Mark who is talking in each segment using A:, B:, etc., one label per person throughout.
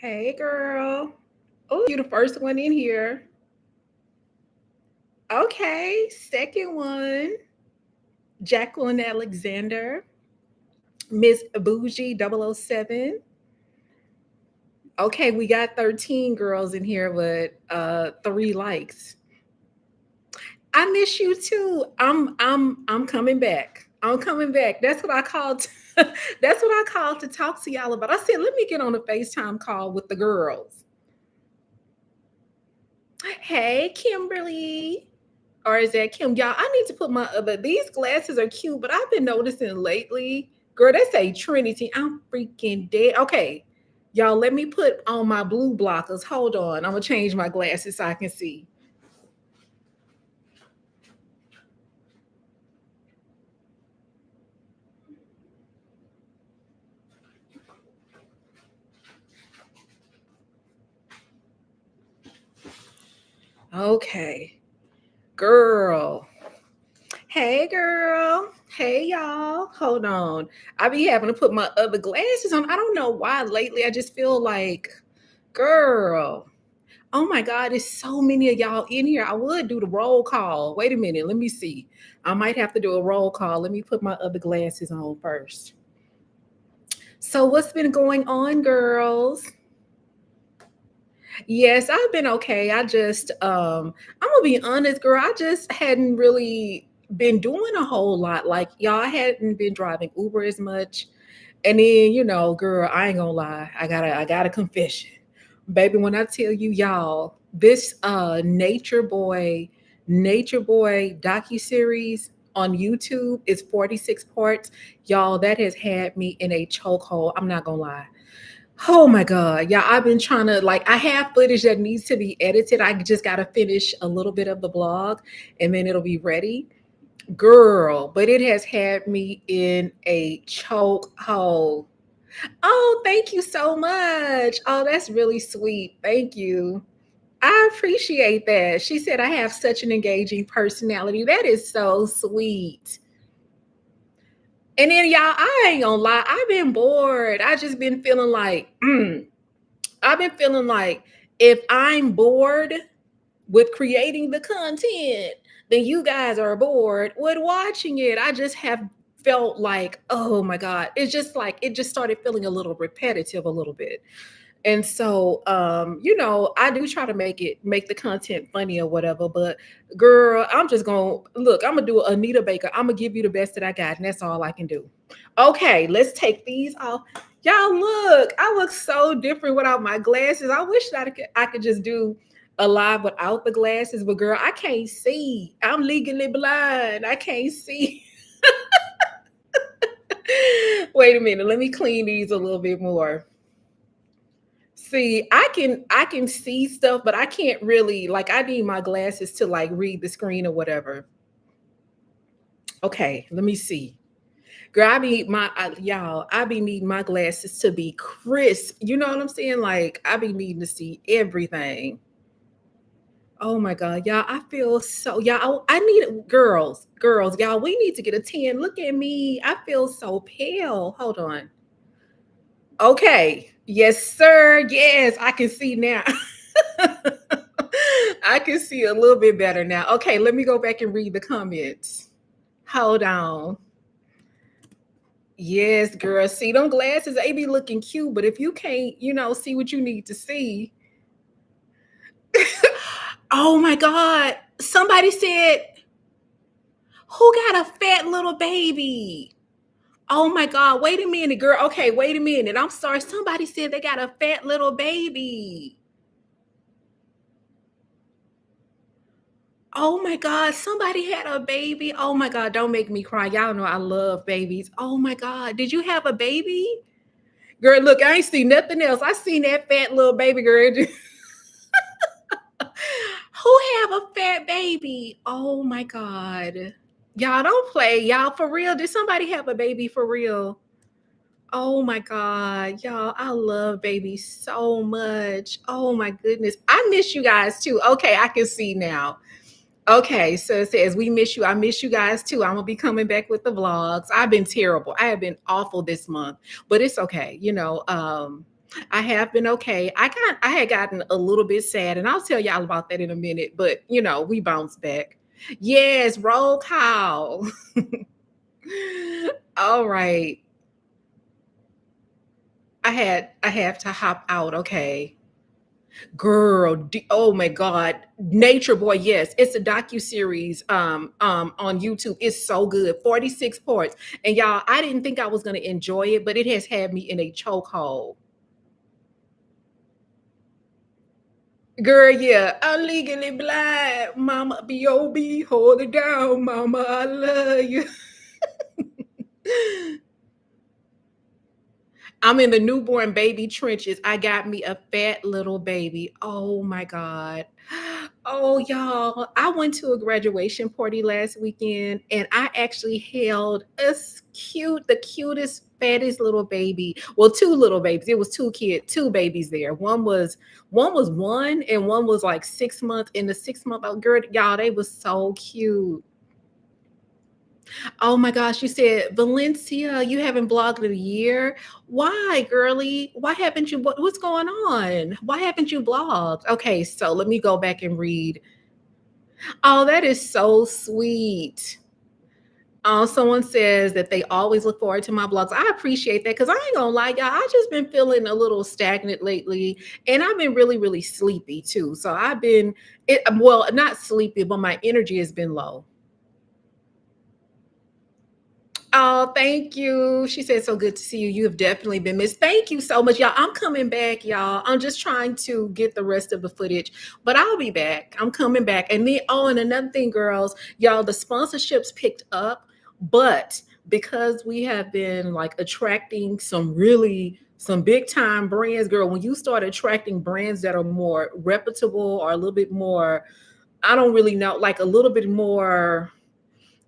A: Hey, girl. Oh, you the first one in here. Okay, second one. Jacqueline Alexander, Miss Bougie 007. Okay, we got 13 girls in here with three likes. I miss you too. I'm coming back. I'm coming back. That's what I called. That's what I called to talk to y'all about. I said, let me get on a FaceTime call with the girls. Hey, Kimberly. Or is that Kim? Y'all, I need to put my other. These glasses are cute, but I've been noticing lately, girl, they say Trinity. I'm freaking dead. Okay, y'all, let me put on my blue blockers. Hold on, I'm gonna change my glasses so I can see. Okay, girl. Hey, girl. Hey, y'all. Hold on. I be having to put my other glasses on. I don't know why lately. I just feel like, girl. Oh my God, there's so many of y'all in here. I would do the roll call. Wait a minute, let me see. I might have to do a roll call. Let me put my other glasses on first. So, what's been going on, girls? Yes, I've been okay. I'm gonna be honest, girl. I just hadn't really been doing a whole lot. Like, y'all I hadn't been driving Uber as much. And then, girl, I ain't gonna lie. I got a confession. Baby, when I tell you y'all, this Nature Boy docu-series on YouTube is 46 parts. Y'all, that has had me in a chokehold. I'm not gonna lie. Oh my God. Yeah, I've been trying to like I have footage that needs to be edited. I just gotta finish a little bit of the blog and then it'll be ready. Girl, but it has had me in a chokehold. Oh, thank you so much. Oh, that's really sweet. Thank you. I appreciate that. She said I have such an engaging personality. That is so sweet. And then, y'all, I ain't gonna lie, I've been bored. I just been feeling like, I've been feeling like if I'm bored with creating the content, then you guys are bored with watching it. I just have felt like, oh my God, it's just like it just started feeling a little repetitive a little bit. And so I do try to make the content funny or whatever, but girl, I'm just gonna look, I'm gonna do Anita Baker. I'm gonna give you the best that I got, and that's all I can do. Okay, let's take these off. Y'all look, I look so different without my glasses. I wish that I could just do a live without the glasses, but girl, I can't see. I'm legally blind. I can't see. Wait a minute, let me clean these a little bit more. See, I can see stuff, but I can't really like I need my glasses to like read the screen or whatever. Okay, let me see. Girl, I be needing my glasses to be crisp. You know what I'm saying? Like I be needing to see everything. Oh my God, y'all, I feel so y'all. I need it, girls, y'all. We need to get a 10. Look at me. I feel so pale. Hold on. Okay. Yes, sir. Yes, I can see now. I can see a little bit better now. Okay, let me go back and read the comments. Hold on. Yes, girl. See them glasses, they be looking cute, but if you can't, see what you need to see. Oh my God. Somebody said, who got a fat little baby? Oh my God. Wait a minute, girl. Okay, wait a minute. I'm sorry. Somebody said they got a fat little baby. Oh my God, somebody had a baby. Oh my God, don't make me cry. Y'all know I love babies. Oh my God, did you have a baby? Girl, look, I ain't see nothing else. I seen that fat little baby girl. Who have a fat baby? Oh my God. Y'all don't play. Y'all for real. Did somebody have a baby for real? Oh my God. Y'all, I love babies so much. Oh my goodness. I miss you guys too. Okay, I can see now. Okay, so it says we miss you. I miss you guys too. I'm gonna be coming back with the vlogs. I've been terrible. I have been awful this month, but it's okay. I have been okay. I had gotten a little bit sad, and I'll tell y'all about that in a minute, but we bounced back. Yes, roll call. All right. I have to hop out. Okay. Girl, oh my God. Nature Boy, yes. It's a docu-series on YouTube. It's so good. 46 parts. And y'all, I didn't think I was gonna enjoy it, but it has had me in a chokehold. Girl, yeah, I'm legally blind. Mama B.O.B. Hold it down, mama. I love you. I'm in the newborn baby trenches. I got me a fat little baby. Oh my God. Oh, y'all. I went to a graduation party last weekend and I actually held the cutest, fattest little baby. Well, two little babies. It was two babies there. One was one and one was like 6 months. And the 6 month old girl, y'all, they was so cute. Oh my gosh, you said Valencia, you haven't blogged in a year. Why, girly? Why haven't you? What's going on? Why haven't you blogged? Okay, so let me go back and read. Oh, that is so sweet. Someone says that they always look forward to my blogs. I appreciate that because I ain't gonna lie, y'all. I just been feeling a little stagnant lately, and I've been really, really sleepy too. So I've been well, not sleepy, but my energy has been low. Oh, thank you. She said, so good to see you. You have definitely been missed. Thank you so much, y'all. I'm coming back, y'all. I'm just trying to get the rest of the footage, but I'll be back. I'm coming back. And then, oh, and another thing, girls, y'all, the sponsorships picked up, but because we have been like attracting some big time brands, girl, when you start attracting brands that are more reputable or a little bit more, I don't really know, like a little bit more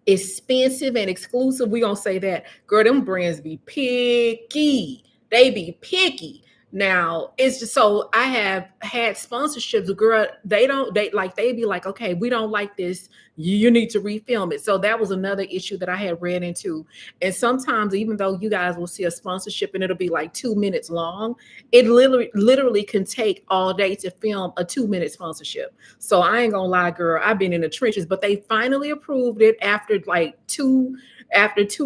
A: expensive and exclusive, we gonna say that. Girl, them brands be picky. They be picky. Now it's just so I have had sponsorships. Girl, they be like, okay, we don't like this. You need to refilm it. So that was another issue that I had ran into. And sometimes, even though you guys will see a sponsorship and it'll be like 2 minutes long, it literally can take all day to film a 2 minute sponsorship. So I ain't gonna lie, girl, I've been in the trenches, but they finally approved it after two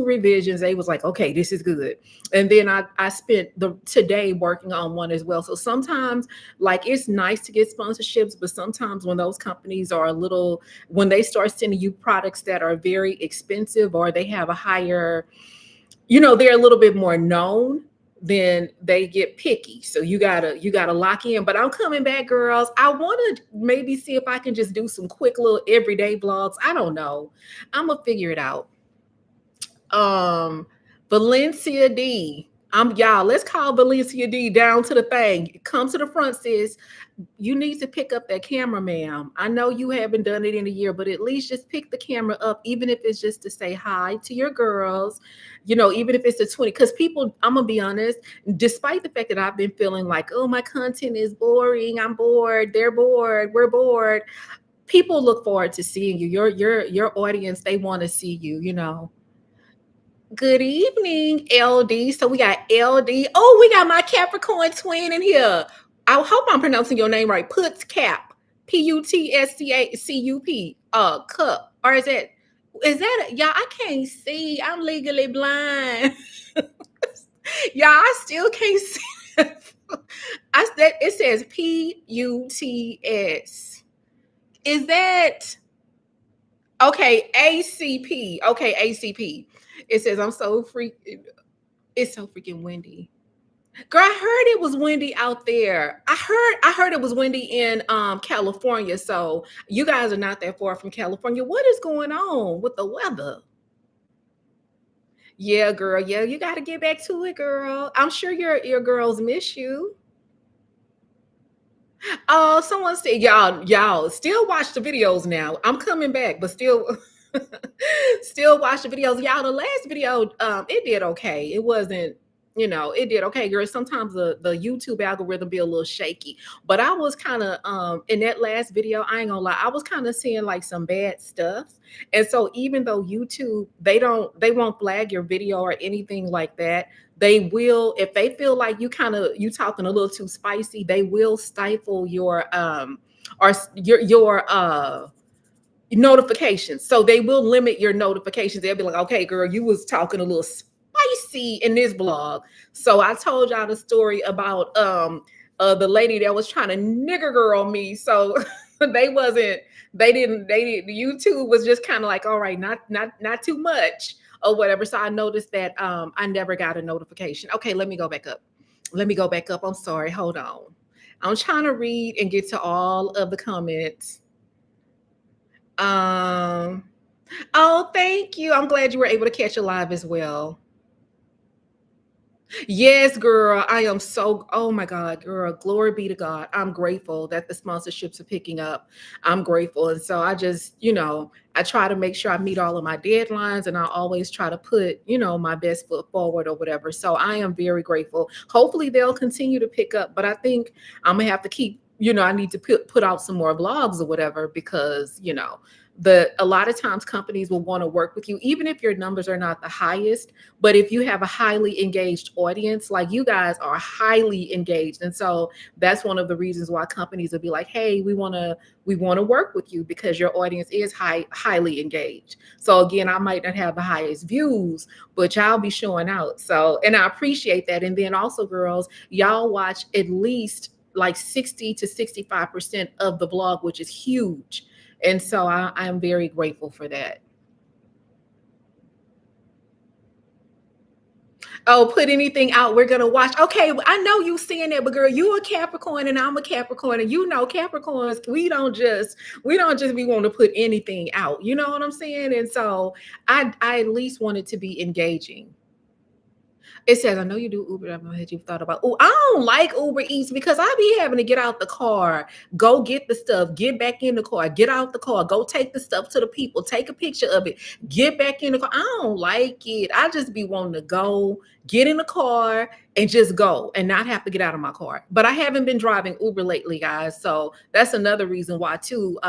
A: revisions. They was like, okay, this is good. And then I spent the today working on one as well. So sometimes like it's nice to get sponsorships, but sometimes when those companies are when they start sending you products that are very expensive or they have a higher, they're a little bit more known, then they get picky. So you gotta lock in. But I'm coming back, girls. I want to maybe see if I can just do some quick little everyday vlogs. I don't know. I'm gonna figure it out. Um, Valencia D. Y'all, let's call Valencia D down to the thing. Come to the front, sis. You need to pick up that camera, ma'am. I know you haven't done it in a year, but at least just pick the camera up, even if it's just to say hi to your girls, even if it's a 20. Because people, I'm gonna be honest, despite the fact that I've been feeling like, oh, my content is boring, I'm bored, they're bored, we're bored. People look forward to seeing you. Your audience, they want to see you. Good evening, LD. So we got LD. Oh, we got my Capricorn twin in here. I hope I'm pronouncing your name right. Puts Cap. Putscacup. Cup. Or y'all? I can't see. I'm legally blind. Y'all, I still can't see. It says Puts. Is that okay? ACP. Okay, ACP. It says I'm so freaking. It's so freaking windy. Girl, I heard it was windy out there. I heard it was windy in California. So you guys are not that far from California. What is going on with the weather? Yeah, girl. Yeah, you got to get back to it, girl. I'm sure your girls miss you. Oh, someone said y'all still watch the videos now. I'm coming back, but still still watch the videos. Y'all, the last video, it did okay. It wasn't, it did okay, girl. Sometimes the YouTube algorithm be a little shaky, but I was kind of in that last video, I ain't gonna lie, I was kind of seeing like some bad stuff. And so even though YouTube, they won't flag your video or anything like that, they will, if they feel like you talking a little too spicy, they will stifle your or your notifications. So they will limit your notifications. They'll be like, okay, girl, you was talking a little spicy in this blog. So I told y'all the story about the lady that was trying to nigger girl me. So they wasn't, they didn't, YouTube was just kind of like, all right, not too much or whatever. So I noticed that I never got a notification. Okay, let me go back up. Let me go back up. I'm sorry. Hold on. I'm trying to read and get to all of the comments. Um, oh, thank you. I'm glad you were able to catch a live as well. Yes, girl. I am so, oh my God, girl. Glory be to God. I'm grateful that the sponsorships are picking up. I'm grateful. And so I just, I try to make sure I meet all of my deadlines, and I always try to put, my best foot forward or whatever. So I am very grateful. Hopefully they'll continue to pick up, but I think I'm gonna have to keep, I need to put out some more vlogs or whatever, because, a lot of times companies will want to work with you, even if your numbers are not the highest. But if you have a highly engaged audience, like you guys are highly engaged. And so that's one of the reasons why companies will be like, hey, we want to work with you, because your audience is highly engaged. So again, I might not have the highest views, but y'all be showing out. So, and I appreciate that. And then also, girls, y'all watch at least like 60 to 65% of the blog, which is huge. And so I'm very grateful for that. Oh, put anything out, we're gonna watch. Okay, I know you seeing that, but girl, you a Capricorn and I'm a Capricorn, and Capricorns, we don't just be wanting to put anything out. You know what I'm saying? And so I at least want it to be engaging. It says, I know you do Uber. I've had you've thought about. Oh, I don't like Uber Eats because I be having to get out the car, go get the stuff, get back in the car, get out the car, go take the stuff to the people, take a picture of it, get back in the car. I don't like it. I just be wanting to go, get in the car, and just go and not have to get out of my car. But I haven't been driving Uber lately, guys. So that's another reason why too,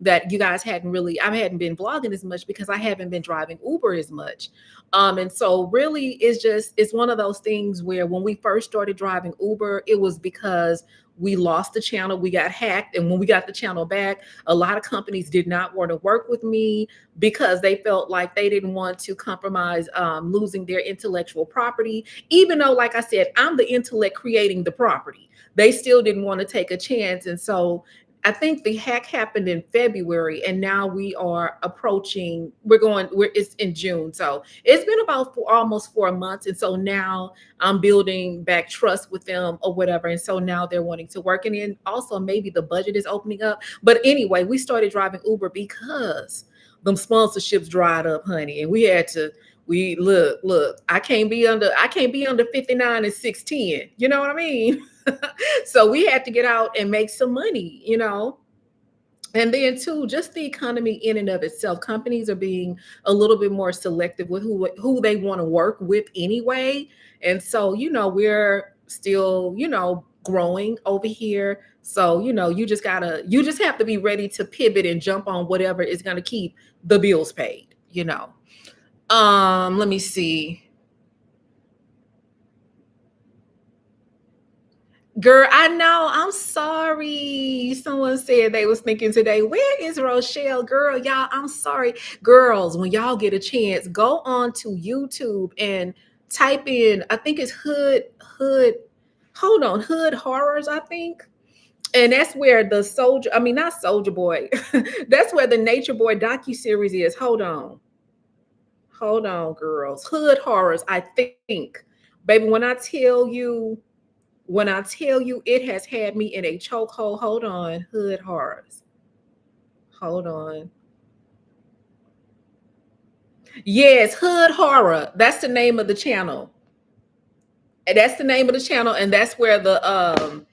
A: that you guys I hadn't been vlogging as much, because I haven't been driving Uber as much. And so really it's one of those things where when we first started driving Uber, it was because we lost the channel, we got hacked. And when we got the channel back, a lot of companies did not want to work with me because they felt like they didn't want to compromise losing their intellectual property. Even though, like I said, I'm the intellect creating the property, they still didn't want to take a chance. And so I think the hack happened in February, and now it's in June. So it's been about almost 4 months. And so now I'm building back trust with them or whatever. And so now they're wanting to work. And then also maybe the budget is opening up. But anyway, we started driving Uber because them sponsorships dried up, honey. And we look, I can't be under 59 and 610. You know what I mean? So we had to get out and make some money. And then too, just the economy in and of itself, companies are being a little bit more selective with who they want to work with anyway. And so, we're still, growing over here. So, you just have to be ready to pivot and jump on whatever is going to keep the bills paid. Let me see. Girl, I know. I'm sorry. Someone said they was thinking today, where is Rochelle? Girl, y'all, I'm sorry. Girls, when y'all get a chance, go on to YouTube and type in, I think it's Hood Horrors, I think. And that's where not Soldier Boy. That's where the Nature Boy docuseries is. Hold on. Hold on, girls. Hood Horrors, I think. Baby, when I tell you it has had me in a chokehold, hold on, Hood Horrors. Hold on. Yes, Hood Horror. That's the name of the channel. And that's the name of the channel, and that's where the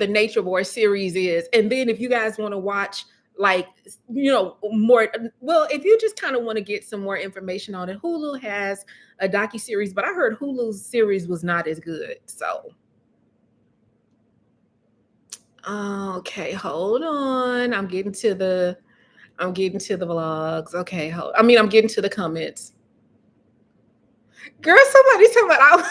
A: Nature Boy series is. And then if you guys want to watch like, more. Well, if you just kind of want to get some more information on it, Hulu has a docu series, but I heard Hulu's series was not as good. So, okay, hold on. I'm getting to the vlogs. Okay, I'm getting to the comments. Girl, somebody talking about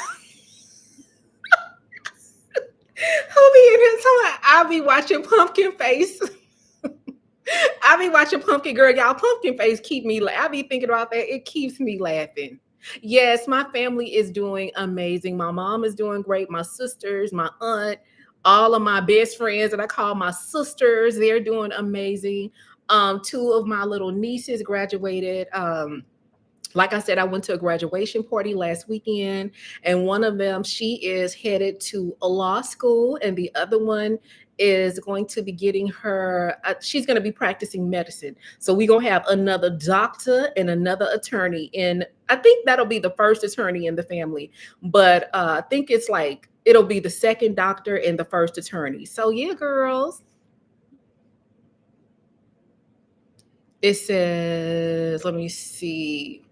A: who be in here talking about I'll be watching Pumpkin Face. I be watching Pumpkin Girl, y'all. Pumpkin Face keep me. I be thinking about that. It keeps me laughing. Yes, my family is doing amazing. My mom is doing great. My sisters, my aunt, all of my best friends that I call my sisters, they're doing amazing. Two of my little nieces graduated. Like I said, I went to a graduation party last weekend, and one of them, she is headed to a law school, and the other one is going to be getting she's going to be practicing medicine. So we're going to have another doctor and another attorney. And I think that'll be the first attorney in the family, but I think it's like it'll be the second doctor and the first attorney. So yeah, girls. It says, let me see.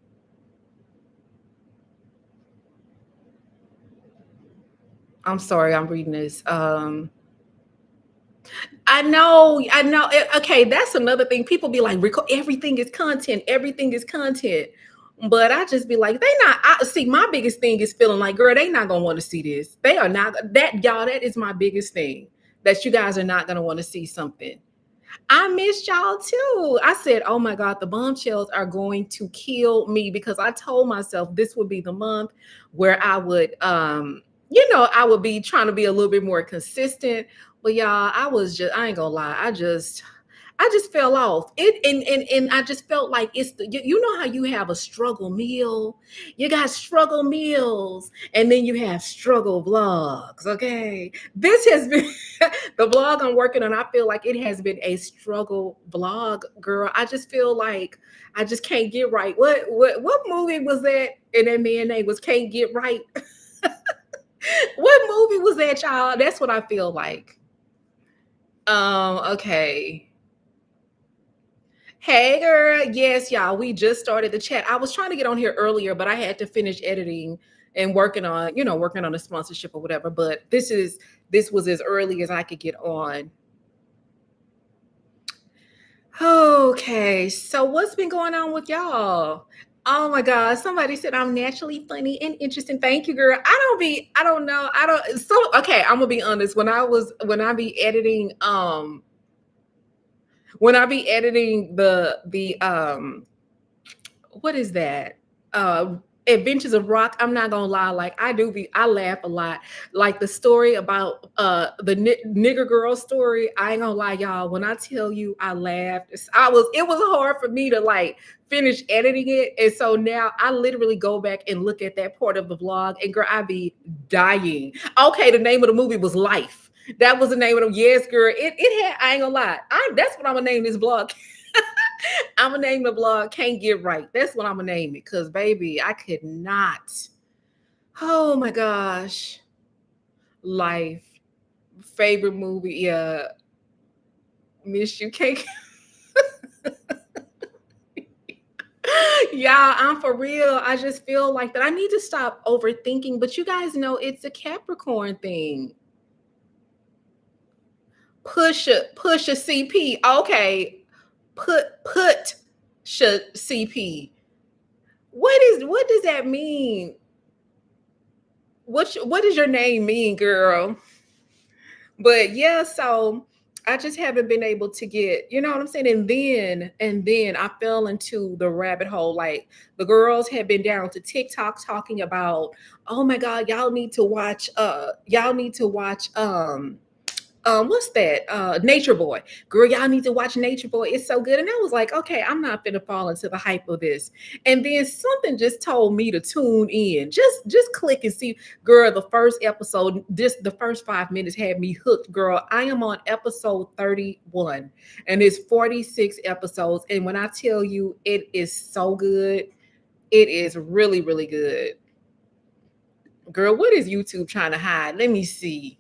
A: I'm sorry, I'm reading this. I know. Okay, that's another thing. People be like, everything is content, everything is content. But I just be like, they not. I see. My biggest thing is feeling like, girl, they not gonna want to see this. They are not. That y'all. That is my biggest thing. That you guys are not gonna want to see something. I missed y'all too. I said, oh my God, the bombshells are going to kill me because I told myself this would be the month where I would I would be trying to be a little bit more consistent. But y'all, I ain't gonna lie, I just fell off. And I just felt like it's you know how you have a struggle meal, you got struggle meals, and then you have struggle vlogs. Okay, this has been the vlog I'm working on. I feel like it has been a struggle vlog, girl. I just feel like I just can't get right. What movie was that? And that man name was Can't Get Right. What movie was that, y'all? That's what I feel like. Okay. Hey girl, yes, y'all. We just started the chat. I was trying to get on here earlier, but I had to finish editing and working on a sponsorship or whatever. But this was as early as I could get on. Okay, so what's been going on with y'all? Oh my God, somebody said I'm naturally funny and interesting. Thank you, girl. I don't know. I don't so okay, I'm gonna be honest. When I be editing the what is that? Adventures of Rock. I'm not gonna lie, like I laugh a lot. Like the story about the nigger girl story. I ain't gonna lie, y'all. When I tell you I laughed, it was hard for me to like finish editing it. And so now I literally go back and look at that part of the vlog, and girl, I be dying. Okay, the name of the movie was Life. That was the name of the yes, girl. It had, I ain't gonna lie. That's what I'm gonna name this vlog. I'm gonna name the blog Can't Get Right. That's what I'm gonna name it. Cause baby, I could not. Oh my gosh. Life. Favorite movie. Yeah. Miss You Can't. Yeah, I'm for real. I just feel like that I need to stop overthinking, but you guys know it's a Capricorn thing. Push a CP. Okay. Put should CP. What does that mean? What does your name mean, girl? But yeah, so I just haven't been able to get, you know what I'm saying? And then I fell into the rabbit hole. Like the girls have been down to TikTok talking about, oh my God, y'all need to watch what's that Nature Boy. Girl, y'all need to watch Nature Boy, it's so good. And I was like, okay, I'm not gonna fall into the hype of this. And then something just told me to tune in, just click and see. Girl, the first episode, the first 5 minutes had me hooked. Girl, I am on episode 31 and it's 46 episodes, and when I tell you it is so good, it is really really good. Girl, what is YouTube trying to hide? Let me see.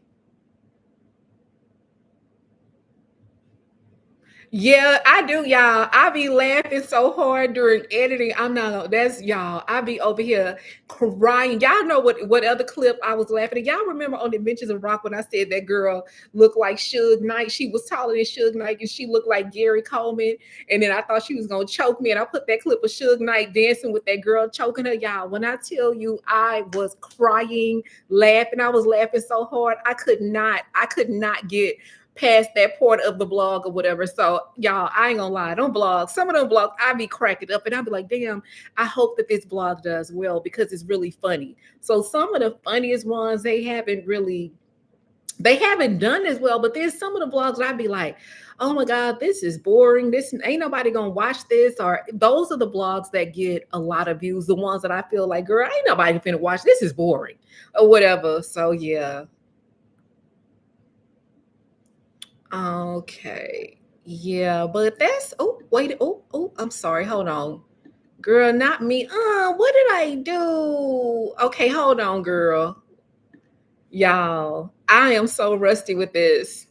A: Yeah, I do, y'all. I be laughing so hard during editing. I'm not gonna, that's y'all. I be over here crying. Y'all know what other clip I was laughing at? Y'all remember on the Adventures of Rock when I said that girl looked like Suge Knight? She was taller than Suge Knight and she looked like Gary Coleman. And then I thought she was gonna choke me. And I put that clip of Suge Knight dancing with that girl choking her. Y'all, when I tell you I was crying, laughing, I was laughing so hard. I could not get past that part of the blog or whatever. So y'all, I ain't gonna lie, don't blog. Some of them blogs, I be cracking up and I be like, damn, I hope that this blog does well because it's really funny. So some of the funniest ones they haven't done as well, but there's some of the blogs I'd be like, oh my God, this is boring. This ain't nobody gonna watch this. Or those are the blogs that get a lot of views, the ones that I feel like, girl, ain't nobody finna watch. This is boring or whatever. So yeah. Okay. Yeah, but that's oh wait, I'm sorry. Hold on. Girl, not me. What did I do? Okay, hold on, girl. Y'all, I am so rusty with this.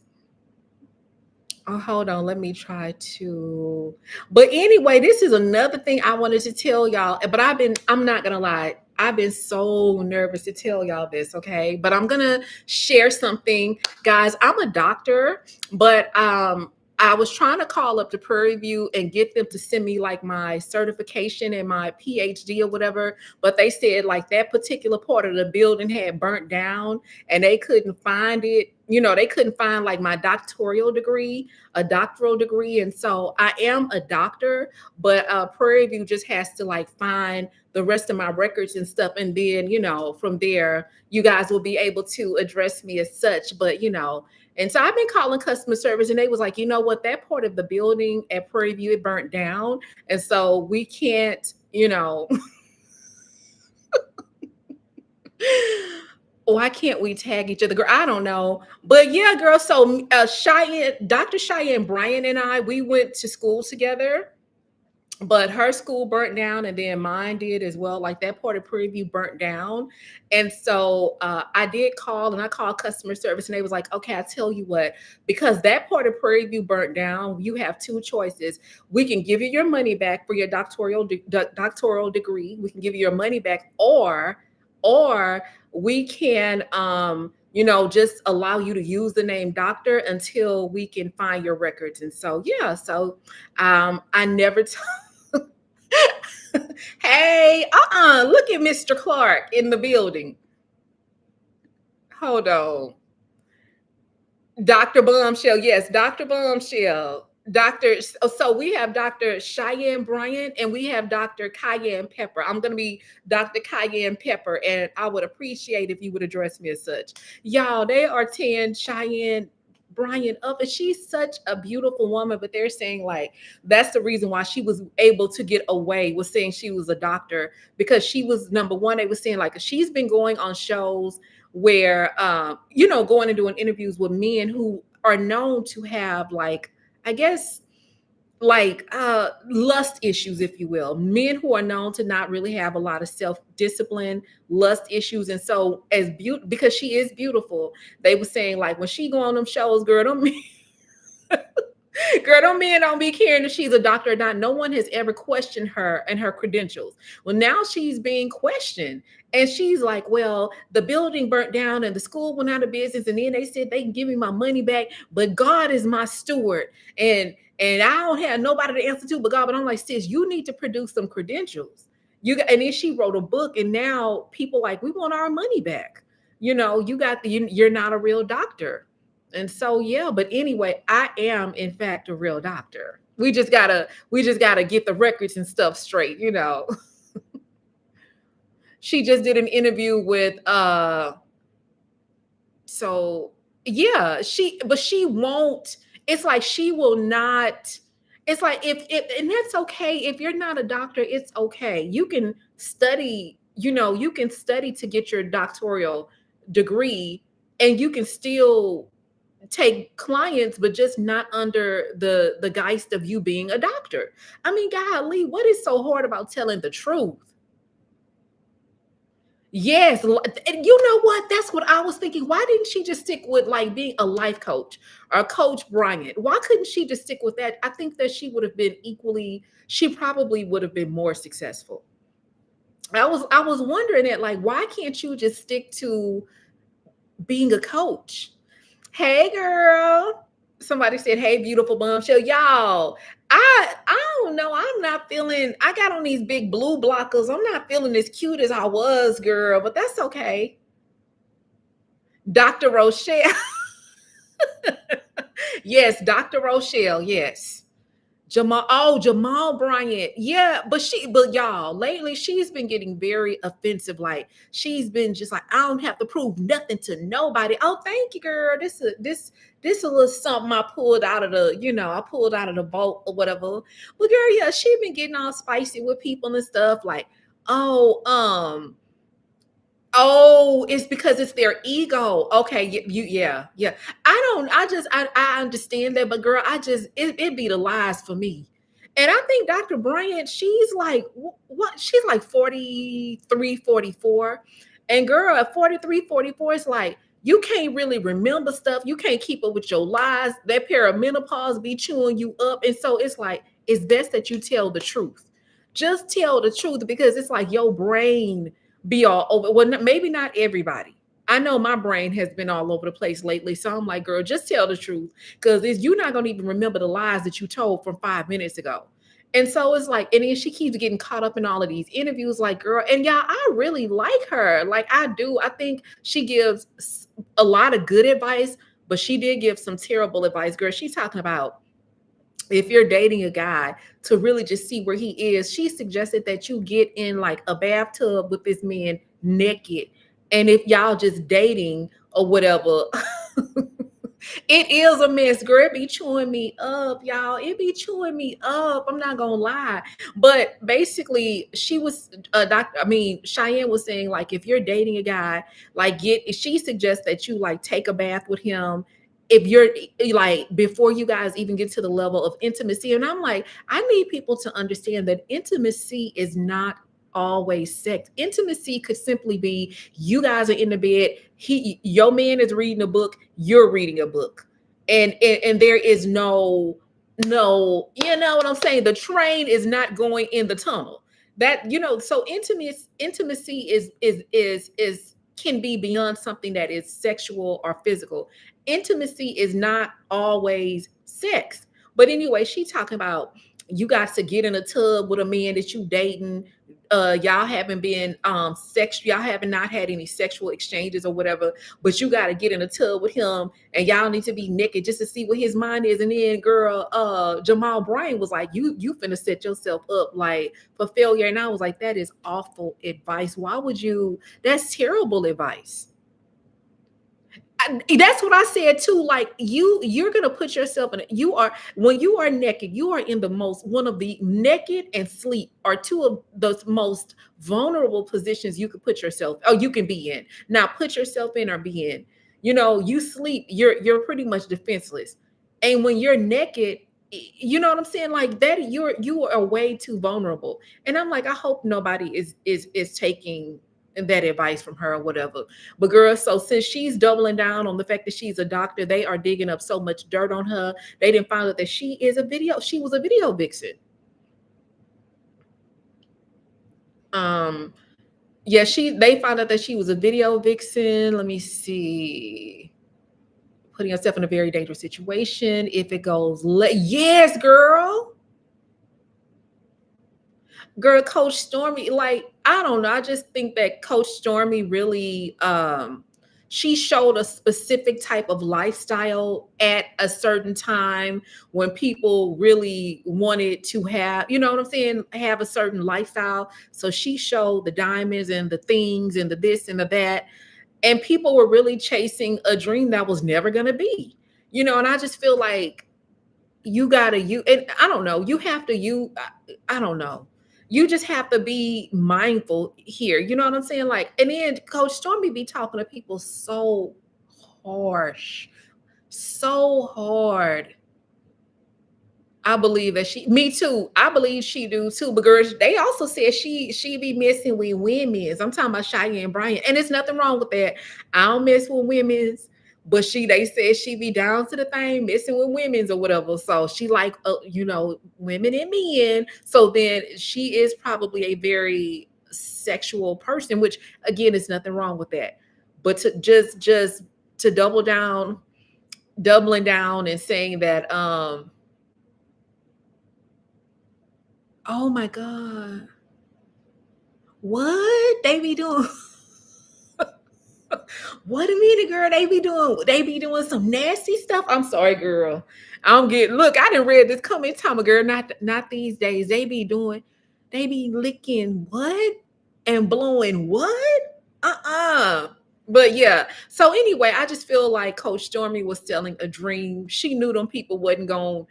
A: Oh, hold on. Let me try to. But anyway, this is another thing I wanted to tell y'all. But I'm not gonna lie. I've been so nervous to tell y'all this, okay? But I'm gonna share something. Guys, I'm a doctor, but I was trying to call up to Prairie View and get them to send me like my certification and my PhD or whatever. But they said like that particular part of the building had burnt down and they couldn't find it. You know, they couldn't find like my doctoral degree. And so I am a doctor, but Prairie View just has to like find the rest of my records and stuff. And then, from there, you guys will be able to address me as such. But, and so I've been calling customer service and they was like, you know what, that part of the building at Prairie View, it burnt down. And so we can't, why can't we tag each other? Girl, I don't know. But yeah, girl. So Dr. Cheyenne Bryant and I, we went to school together, but her school burnt down and then mine did as well. Like that part of Prairie View burnt down. And so I did call and I called customer service and they was like, okay, I tell you what, because that part of Prairie View burnt down, you have two choices. We can give you your money back for your doctoral degree. We can give you your money back or we can just allow you to use the name doctor until we can find your records. And so yeah, so I never hey, look at Mr. Clark in the building. Hold on. Dr. Bombshell. Yes, Dr. Bombshell. So we have Dr. Cheyenne Bryant and we have Dr. Cayenne Pepper. I'm going to be Dr. Cayenne Pepper, and I would appreciate if you would address me as such. Y'all, they are 10 Cheyenne Bryant up, and she's such a beautiful woman, but they're saying like that's the reason why she was able to get away with saying she was a doctor, because she was number one. They were saying like she's been going on shows where going and doing interviews with men who are known to have like, I guess, like lust issues, if you will, men who are known to not really have a lot of self-discipline, lust issues. And so because she is beautiful, they were saying like when she go on them shows, girl, them men don't be caring if she's a doctor or not. No one has ever questioned her and her credentials. Well, now she's being questioned. And she's like, well, the building burnt down and the school went out of business. And then they said they can give me my money back, but God is my steward. And I don't have nobody to answer to but God. But I'm like, sis, you need to produce some credentials. And then she wrote a book, and now people like, we want our money back. You're not a real doctor. And so yeah, but anyway, I am in fact a real doctor. We just gotta get the records and stuff straight. She just did an interview with so yeah, she won't, it's like she will not, it's like if and that's okay. If you're not a doctor, it's okay. You can study to get your doctoral degree, and you can still take clients, but just not under the geist of you being a doctor. I mean, golly, what is so hard about telling the truth? Yes, and you know what? That's what I was thinking. Why didn't she just stick with like being a life coach or Coach Bryant? Why couldn't she just stick with that? I think that she would have been equally. She probably would have been more successful. I was wondering that, like, why can't you just stick to being a coach? Hey, girl. Somebody said, "Hey, beautiful bombshell, y'all." I don't know. I'm not feeling. I got on these big blue blockers. I'm not feeling as cute as I was, girl. But that's okay. Dr. Rochelle. Yes, Dr. Rochelle. Yes. Jamal Bryant. Yeah, but y'all, lately she's been getting very offensive. Like she's been just like, I don't have to prove nothing to nobody. Oh, thank you, girl. This a little something I pulled out of I pulled out of the vault or whatever. But girl, yeah, she been getting all spicy with people and stuff, like, oh, oh, it's because it's their ego. Okay, yeah. I understand that, but girl, it be the lies for me. And I think Dr. Bryant, she's like, what? She's like 43, 44. And girl, at 43, 44, it's like, you can't really remember stuff. You can't keep up with your lies. That perimenopause be chewing you up. And so it's like, it's best that you tell the truth. Just tell the truth because it's like your brain be all over. Well, maybe not everybody. I know my brain has been all over the place lately. So I'm like, girl, just tell the truth. Because you're not going to even remember the lies that you told from 5 minutes ago. And so it's like, and then she keeps getting caught up in all of these interviews, like, girl, and yeah, I really like her. Like, I do. I think she gives a lot of good advice, but she did give some terrible advice. Girl, she's talking about if you're dating a guy to really just see where he is, she suggested that you get in like a bathtub with this man naked. And if y'all just dating or whatever, it is a mess, girl. It be chewing me up, y'all. It be chewing me up. I'm not gonna lie. But basically, she was doctor. I mean, Cheyenne was saying, like, if you're dating a guy, like she suggests that you like take a bath with him if you're like before you guys even get to the level of intimacy. And I'm like, I need people to understand that intimacy is not always sex. Intimacy could simply be you guys are in the bed, your man is reading a book, you're reading a book. And there is no, you know what I'm saying? The train is not going in the tunnel. That, so intimacy is can be beyond something that is sexual or physical. Intimacy is not always sex. But anyway, she talking about you got to get in a tub with a man that you dating. Y'all haven't been y'all haven't not had any sexual exchanges or whatever, but you got to get in a tub with him and y'all need to be naked just to see what his mind is. And then girl, Jamal Bryant was like, you finna set yourself up like for failure. And I was like, that is awful advice. Why would you? That's terrible advice. That's what I said too. Like you're gonna put yourself in. You are when you are naked. You are in the most one of the naked and sleep are two of the most vulnerable positions you could put yourself. Oh, you can be in. Now put yourself in or be in. You sleep. You're pretty much defenseless. And when you're naked, you know what I'm saying? Like that, you are way too vulnerable. And I'm like, I hope nobody is taking that advice from her or whatever. But girl, so since she's doubling down on the fact that she's a doctor, they are digging up so much dirt on her. They didn't find out that she was a video vixen. Um, yeah, they found out that she was a video vixen. Let me see. Putting herself in a very dangerous situation. If it goes, yes, girl. Girl, Coach Stormy, like, I don't know. I just think that Coach Stormy really she showed a specific type of lifestyle at a certain time when people really wanted to have, you know what I'm saying, have a certain lifestyle. So she showed the diamonds and the things and the this and the that. And people were really chasing a dream that was never gonna be. And I just feel like you gotta you and I don't know, you have to I don't know. You just have to be mindful here. You know what I'm saying? Like, and then Coach Stormy be talking to people so harsh, so hard. I believe that me too. I believe she do too. But girls, they also said she be messing with women's. I'm talking about Cheyenne Bryant, and there's nothing wrong with that. I don't mess with women's, but they said she be down to the thing, messing with women's or whatever. So she like women and men. So then she is probably a very sexual person, which again is nothing wrong with that. But to just to doubling down and saying that oh my God. What they be doing? What a minute, girl. They be doing some nasty stuff. I'm sorry, girl. I'm getting look, I didn't read this comment time, girl. Not these days. They be licking what and blowing what? Uh-uh. But yeah. So anyway, I just feel like Coach Stormy was selling a dream. She knew them people wasn't going.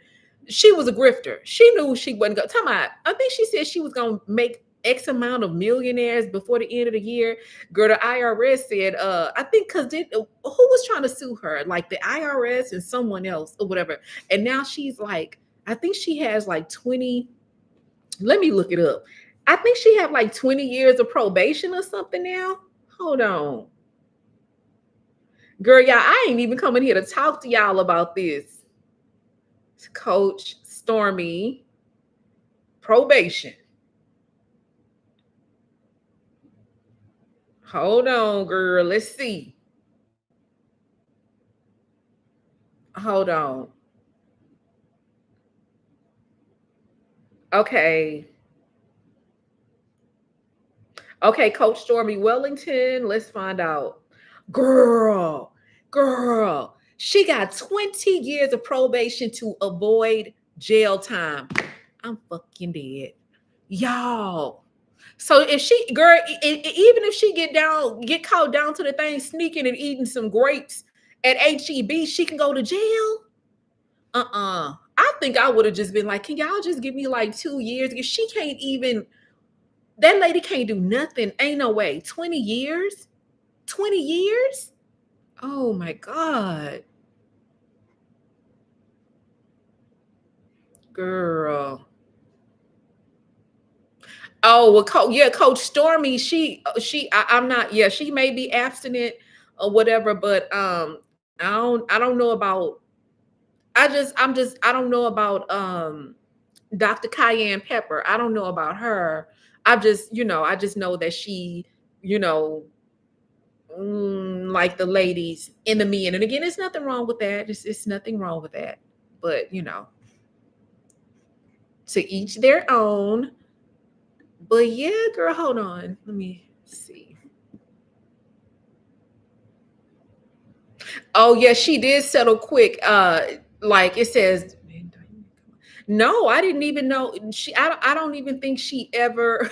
A: She was a grifter. She knew she wasn't going. Talking about, I think she said she was going to make X amount of millionaires before the end of the year. Girl, the IRS said, I think because who was trying to sue her? Like the IRS and someone else or whatever. And now she's like, I think she has like 20. Let me look it up. I think she have like 20 years of probation or something now. Hold on. Girl, y'all, I ain't even coming here to talk to y'all about this. Coach Stormy probation. Hold on, girl. Let's see. Hold on. Okay. Okay, Coach Stormy Wellington. Let's find out. Girl, girl. She got 20 years of probation to avoid jail time. I'm fucking dead. Y'all. So if she, girl, even if she get caught down to the thing sneaking and eating some grapes at HEB, she can go to jail. I think I would have just been like, can y'all just give me like 2 years? If she can't even, that lady can't do nothing. Ain't no way. 20 years? 20 years? Oh my God. Girl. Oh, well, yeah, Coach Stormy, I'm not, yeah, she may be abstinent or whatever, but I don't know about, I don't know about Dr. Cayenne Pepper. I don't know about her. I just know that she, you know, like the ladies and the men. And again, there's nothing wrong with that. It's nothing wrong with that. But to each their own. But yeah, girl, hold on. Let me see. Oh yeah, she did settle quick. Like it says. No, I didn't even know I don't even think she ever.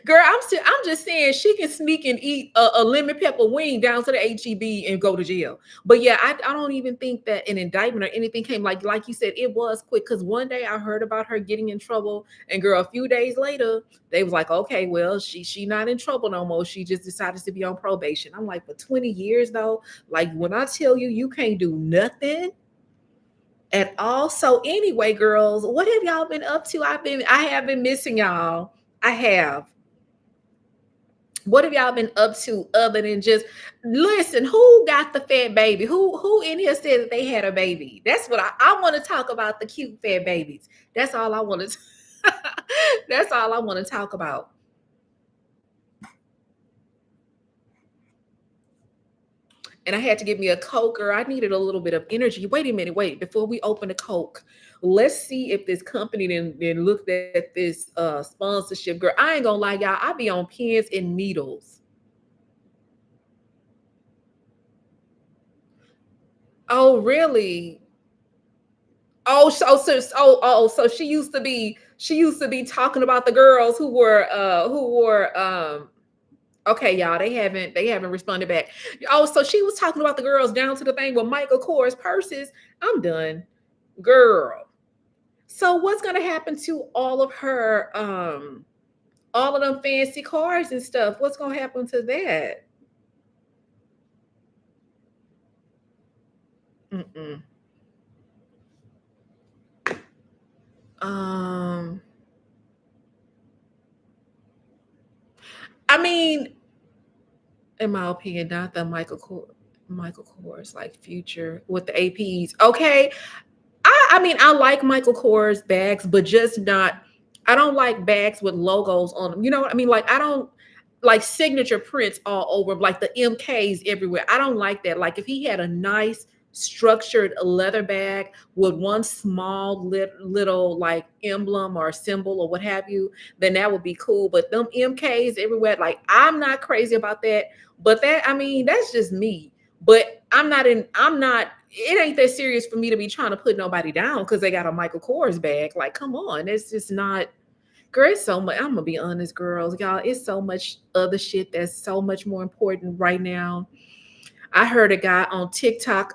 A: Girl, I'm just saying she can sneak and eat a lemon pepper wing down to the HEB and go to jail. But yeah, I don't even think that an indictment or anything came like you said, it was quick. Cause one day I heard about her getting in trouble, and girl, a few days later, they was like, okay, well, she not in trouble no more. She just decided to be on probation. I'm like, for 20 years though, like when I tell you you can't do nothing at all. So anyway, girls, what have y'all been up to? I have been missing y'all. I have. What have y'all been up to other than just listen? Who got the fat baby? Who in here said that they had a baby? That's what I want to talk about, the cute fat babies. That's all I want to that's all I want to talk about. And I had to give me a Coke, or I needed a little bit of energy. Wait a minute, wait, before we open the Coke, let's see if this company then looked at this sponsorship. Girl, I ain't gonna lie, y'all. I be on pins and needles. Oh, really? So she used to be talking about the girls who were okay, y'all, they haven't responded back. Oh, so she was talking about the girls down to the thing with Michael Kors purses. I'm done. Girl. So what's gonna happen to all of them fancy cars and stuff? What's gonna happen to that? Mm-mm. Um, I mean, in my opinion, not the Michael Kors like Future with the APs. Okay, I mean, I like Michael Kors bags, but just not. I don't like bags with logos on them. You know what I mean? Like I don't like signature prints all over, like the MKs everywhere. I don't like that. Like if he had a nice structured leather bag with one small little like emblem or symbol or what have you, then that would be cool. But them MKs everywhere, like I'm not crazy about that. But that, I mean, that's just me. But I'm not, it ain't that serious for me to be trying to put nobody down because they got a Michael Kors bag. Like, come on. It's just not, girl, it's so much. I'm gonna be honest, girls. Y'all, it's so much other shit that's so much more important right now. I heard a guy on TikTok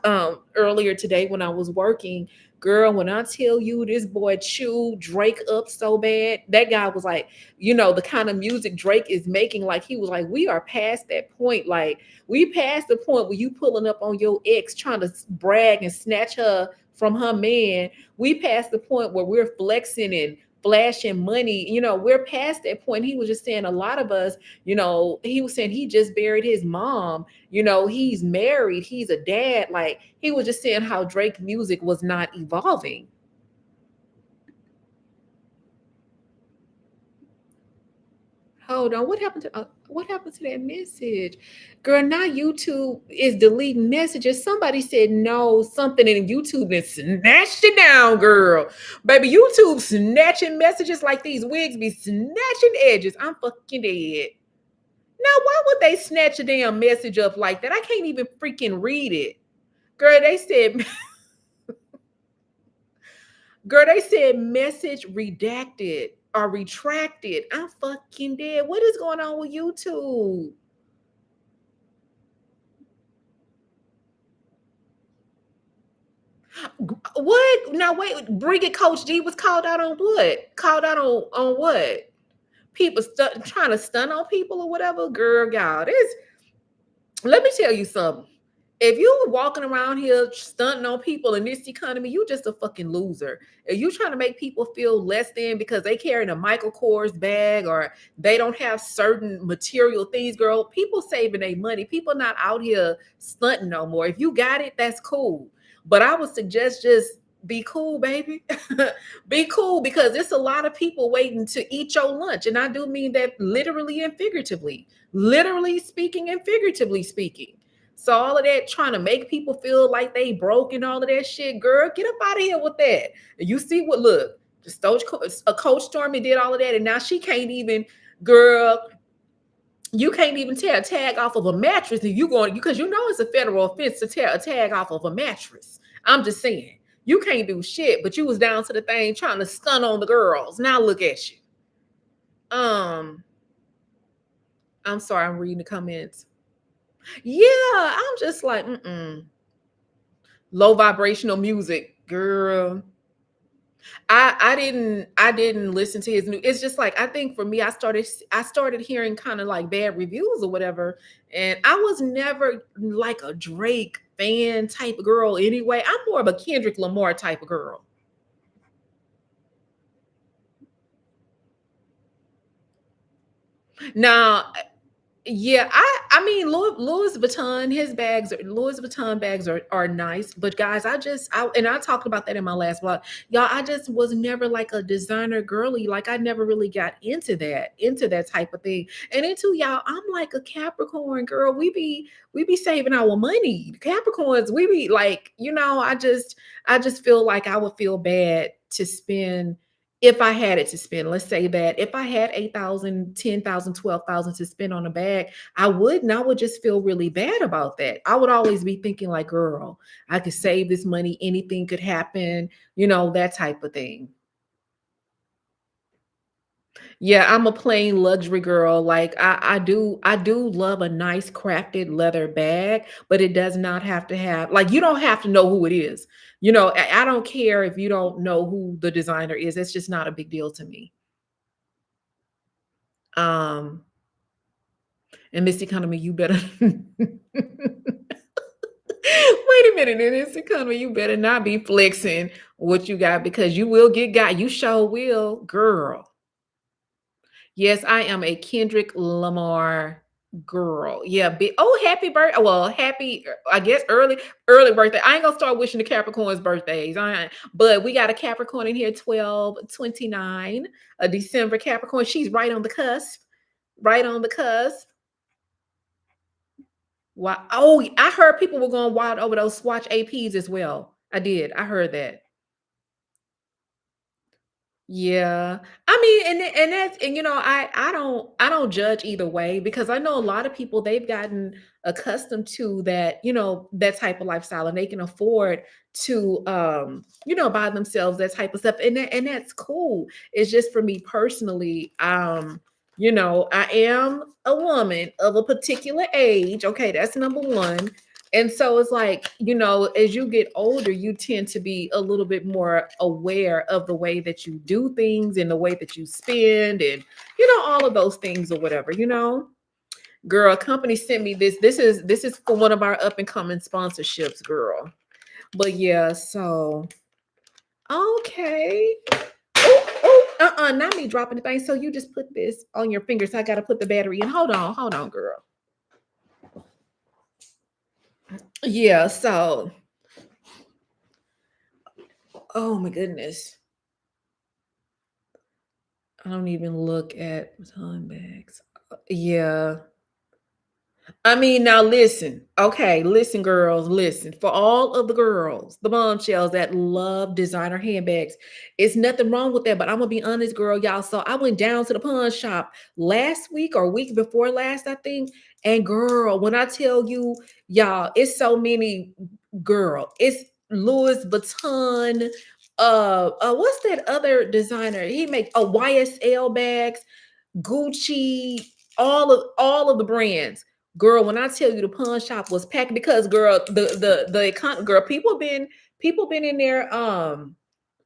A: earlier today when I was working. Girl, when I tell you this boy chewed Drake up so bad, that guy was like, you know, the kind of music Drake is making, like he was like, we are past that point. Like, we passed the point where you pulling up on your ex trying to brag and snatch her from her man. We passed the point where we're flexing and flashing money. You know, we're past that point. He was just saying a lot of us, you know, he was saying he just buried his mom, you know, he's married, he's a dad. Like he was just saying how Drake music was not evolving. Hold on, what happened to that message? Girl, now YouTube is deleting messages. Somebody said no, something in YouTube and snatched it down, girl. Baby, YouTube snatching messages like these wigs be snatching edges. I'm fucking dead. Now, why would they snatch a damn message up like that? I can't even freaking read it. Girl, they said Girl, they said message redacted or retracted. I'm fucking dead. What is going on with YouTube? What? Now wait, bring it. Coach D was called out on what? Called out on what? People trying to stun on people or whatever. Girl, y'all, this. Let me tell you something. If you walking around here stunting on people in this economy, you just a fucking loser. If you trying to make people feel less than because they carrying a Michael Kors bag or they don't have certain material things, girl, people saving their money. People not out here stunting no more. If you got it, that's cool. But I would suggest just be cool, baby. Be cool because it's a lot of people waiting to eat your lunch. And I do mean that literally and figuratively, literally speaking and figuratively speaking. So all of that trying to make people feel like they broke and all of that shit, girl, get up out of here with that. And you see what? Look, a Coach Stormy did all of that, and now she can't even, girl. You can't even tear a tag off of a mattress if you going because you know it's a federal offense to tear a tag off of a mattress. I'm just saying you can't do shit, but you was down to the thing trying to stun on the girls. Now look at you. Um, I'm sorry, I'm reading the comments. Yeah, I'm just like, low vibrational music, girl. I didn't listen to his new. It's just like I think for me, I started hearing kind of like bad reviews or whatever, and I was never like a Drake fan type of girl anyway. I'm more of a Kendrick Lamar type of girl. Now, yeah, I mean Louis Vuitton, Louis Vuitton bags are nice, but guys, I talked about that in my last vlog. Y'all, I just was never like a designer girly. Like I never really got into that type of thing. And into y'all, I'm like a Capricorn girl. We be saving our money. Capricorns, we be like, I just feel like I would feel bad to spend if I had it to spend. Let's say that if I had 8,000, 10,000, 12,000 to spend on a bag, I would just feel really bad about that. I would always be thinking like, girl, I could save this money, anything could happen, that type of thing. Yeah, I'm a plain luxury girl. Like I do love a nice crafted leather bag, but it does not have to have like you don't have to know who it is. I don't care if you don't know who the designer is. It's just not a big deal to me. Um, and Miss Economy, you better Wait a minute, in this economy, you better not be flexing what you got because you will get got. You sure will, girl. Yes, I am a Kendrick Lamar girl. Yeah, happy birthday. Well, happy, I guess early birthday. I ain't gonna start wishing the Capricorns birthdays. But we got a Capricorn in here, 12/29, a December Capricorn. She's right on the cusp. Right on the cusp. Wow. Oh, I heard people were going wild over those Swatch APs as well. I did. I heard that. Yeah. I mean, and that's and I don't judge either way because I know a lot of people they've gotten accustomed to that, that type of lifestyle and they can afford to buy themselves that type of stuff. And that's cool. It's just for me personally, I am a woman of a particular age. Okay, that's number one. And so it's like, as you get older, you tend to be a little bit more aware of the way that you do things and the way that you spend and, all of those things or whatever. Girl, a company sent me this. This is for one of our up and coming sponsorships, girl. But yeah, so okay. Not me dropping the thing. So you just put this on your fingers. I gotta put the battery in. Hold on, girl. Yeah, so oh my goodness. I don't even look at time bags. Yeah. I mean, now listen. Okay, listen, girls, listen. For all of the girls, the bombshells that love designer handbags, it's nothing wrong with that. But I'm gonna be honest, girl, y'all. So I went down to the pawn shop last week or week before last, I think. And girl, when I tell you, y'all, it's so many, girl. It's Louis Vuitton. What's that other designer? He makes a YSL bags, Gucci, all of the brands. Girl, when I tell you the pawn shop was packed because girl, girl, people been in there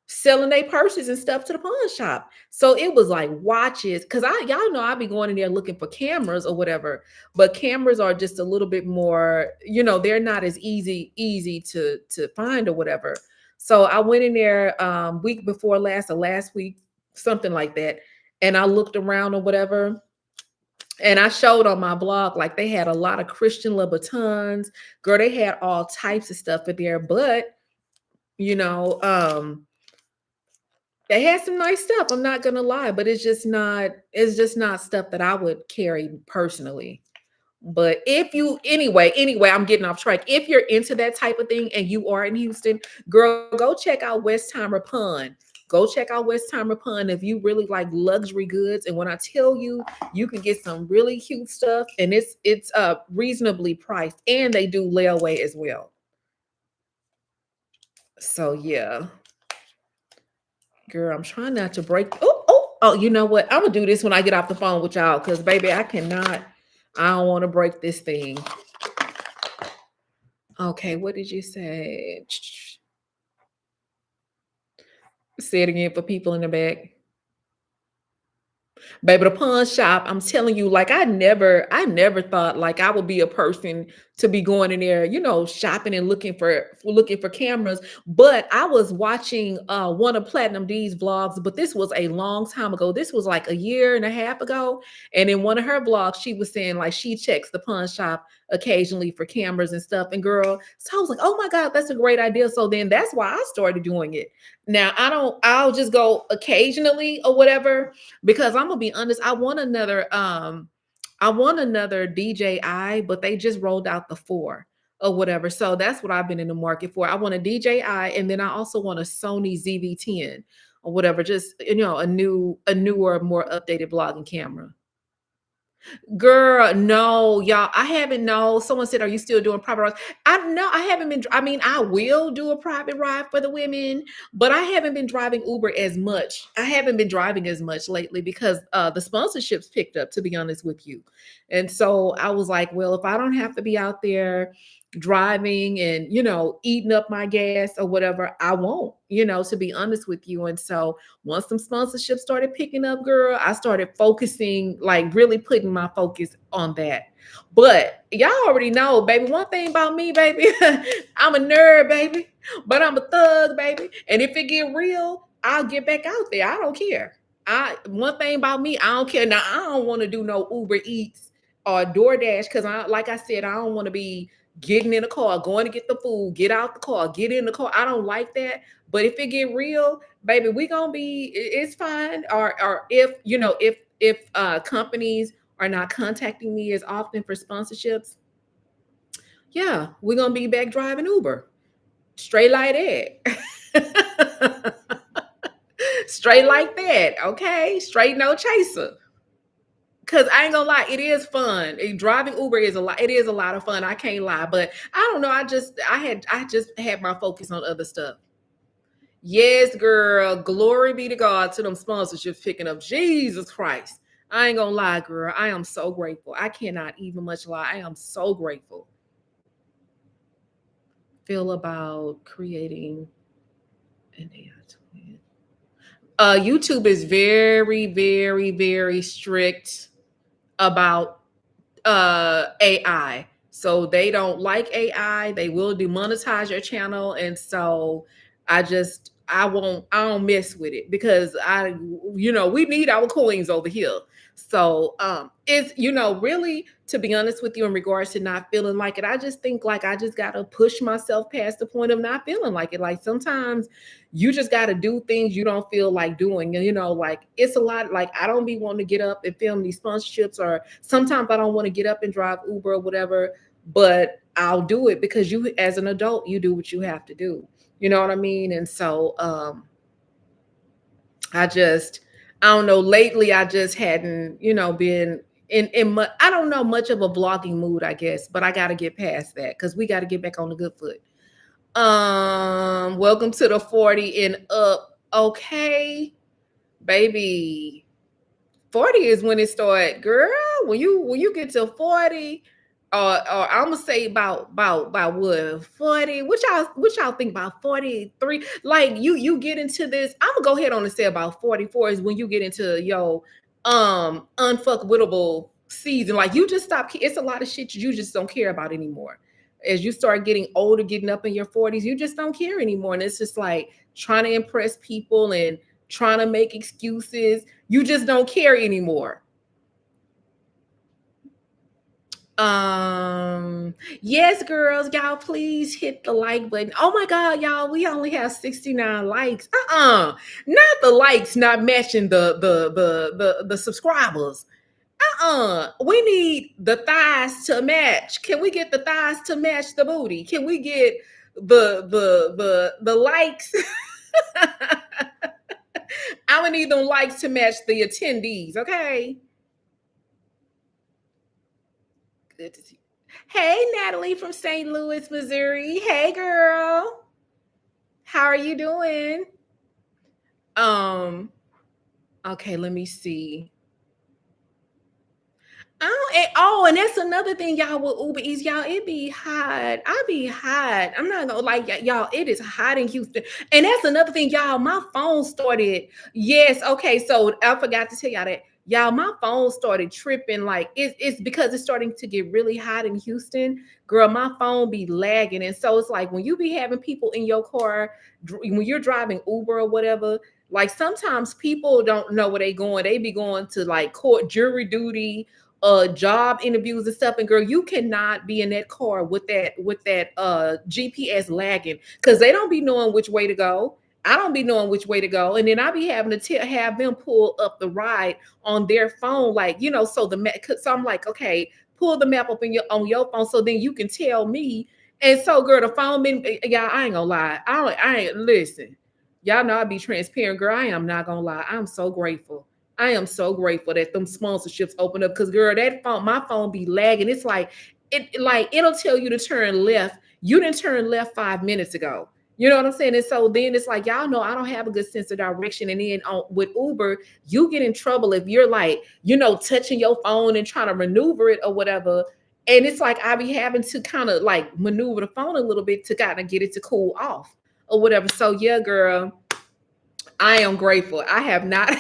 A: selling their purses and stuff to the pawn shop. So it was like watches because y'all know I be going in there looking for cameras or whatever, but cameras are just a little bit more, they're not as easy to find or whatever. So I went in there week before last or last week, something like that, and I looked around or whatever. And I showed on my blog, like they had a lot of Christian Louboutins. Girl, they had all types of stuff in there, but you know, um, they had some nice stuff. I'm not gonna lie, but it's just not stuff that I would carry personally. But if you anyway, I'm getting off track. If you're into that type of thing and you are in Houston, girl, go check out Westheimer Pun. Go check out Westheimer Pun if you really like luxury goods. And when I tell you, you can get some really cute stuff, and it's reasonably priced, and they do layaway as well. So yeah, girl, I'm trying not to break. Oh, you know what? I'm gonna do this when I get off the phone with y'all, because baby, I cannot. I don't want to break this thing. Okay, what did you say? Say it again for people in the back. Baby, the pawn shop, I'm telling you, like I never thought like I would be a person to be going in there, shopping and looking for cameras. But I was watching one of Platinum D's vlogs, but this was a long time ago. This was like a year and a half ago. And in one of her vlogs, she was saying like she checks the pawn shop occasionally for cameras and stuff. And girl, so I was like, oh my God, that's a great idea. So then that's why I started doing it. Now I'll just go occasionally or whatever because I'm gonna be honest, I want another DJI, but they just rolled out the 4 or whatever. So that's what I've been in the market for. I want a DJI and then I also want a Sony ZV-10 or whatever, just a newer, more updated vlogging camera. Girl, no, y'all. I haven't. No, someone said, "Are you still doing private rides?" I no, I haven't been. I mean, I will do a private ride for the women, but I haven't been driving Uber as much. I haven't been driving as much lately because the sponsorships picked up. To be honest with you, and so I was like, well, if I don't have to be out there, driving and, eating up my gas or whatever, I won't, to be honest with you. And so once some sponsorships started picking up, girl, I started focusing, like really putting my focus on that. But y'all already know, baby, one thing about me, baby, I'm a nerd, baby, but I'm a thug, baby. And if it get real, I'll get back out there. I don't care. One thing about me, I don't care. Now I don't want to do no Uber Eats or DoorDash because like I said, I don't want to be getting in the car, going to get the food, get out the car, get in the car. I don't like that. But if it get real, baby, we gonna be it's fine. Or if if companies are not contacting me as often for sponsorships, yeah, we're gonna be back driving Uber. Straight like that. Straight like that. Okay. Straight no chaser. Cause I ain't gonna lie, it is fun. Driving Uber is a lot. It is a lot of fun. I can't lie, but I don't know. I just had my focus on other stuff. Yes, girl. Glory be to God to them sponsorships picking up. Jesus Christ. I ain't gonna lie, girl. I am so grateful. I cannot even much lie. I am so grateful. Feel about creating an AI twin. YouTube is very, very, very strict about AI. So they don't like AI. They will demonetize your channel. And so I don't mess with it because we need our coins over here. So it's really, to be honest with you, in regards to not feeling like it, I just think like I just gotta push myself past the point of not feeling like it. Like sometimes you just gotta do things you don't feel like doing. And like it's a lot, like I don't be wanting to get up and film these sponsorships, or sometimes I don't want to get up and drive Uber or whatever, but I'll do it because you as an adult, you do what you have to do. You know what I mean? And so I just I don't know. Lately, I just hadn't, been I don't know, much of a vlogging mood, I guess, but I got to get past that because we got to get back on the good foot. Welcome to the 40 and up. Okay, baby. 40 is when it started, girl. When you get to 40, or I'm gonna say about what 40. What y'all think about 43? Like you get into this. I'm gonna go ahead on and say about 44 is when you get into your unfuckwittable season. Like you just stop. It's a lot of shit you just don't care about anymore. As you start getting older, getting up in your 40s, you just don't care anymore. And it's just like trying to impress people and trying to make excuses. You just don't care anymore. Yes, girls, y'all please hit the like button. Oh my god, y'all, we only have 69 likes. Not the likes not matching the subscribers. We need the thighs to match. Can we get the thighs to match the booty? Can we get the likes? I'm gonna need them likes to match the attendees, okay? Good to see you. Hey, Natalie from St. Louis, Missouri. Hey, girl. How are you doing? Um, okay, let me see. And that's another thing, y'all, with Uber Eats, y'all. It be hot. I be hot. I'm not gonna like y'all. It is hot in Houston, and that's another thing, y'all. My phone started. Yes, okay. So I forgot to tell y'all that, y'all. My phone started tripping. Like it's because it's starting to get really hot in Houston. Girl, my phone be lagging, and so it's like when you be having people in your car when you're driving Uber or whatever. Like sometimes people don't know where they going. They be going to like court, jury duty, job interviews and stuff. And girl, you cannot be in that car with that GPS lagging because they don't be knowing which way to go. I don't be knowing which way to go, and then I be having to have them pull up the ride on their phone, like so the map. So I'm like, okay, pull the map up in on your phone, so then you can tell me. And so, girl, the phone been, y'all. I ain't gonna lie. I ain't listen. Y'all know I be transparent, girl. I am not gonna lie. I'm so grateful. I am so grateful that them sponsorships open up because girl, that phone, my phone be lagging. It's like it'll tell you to turn left. You didn't turn left 5 minutes ago. You know what I'm saying? And so then it's like, y'all know I don't have a good sense of direction. And then with Uber, you get in trouble if you're like, touching your phone and trying to maneuver it or whatever. And it's like I be having to kind of like maneuver the phone a little bit to kind of get it to cool off or whatever. So yeah, girl, I am grateful. I have not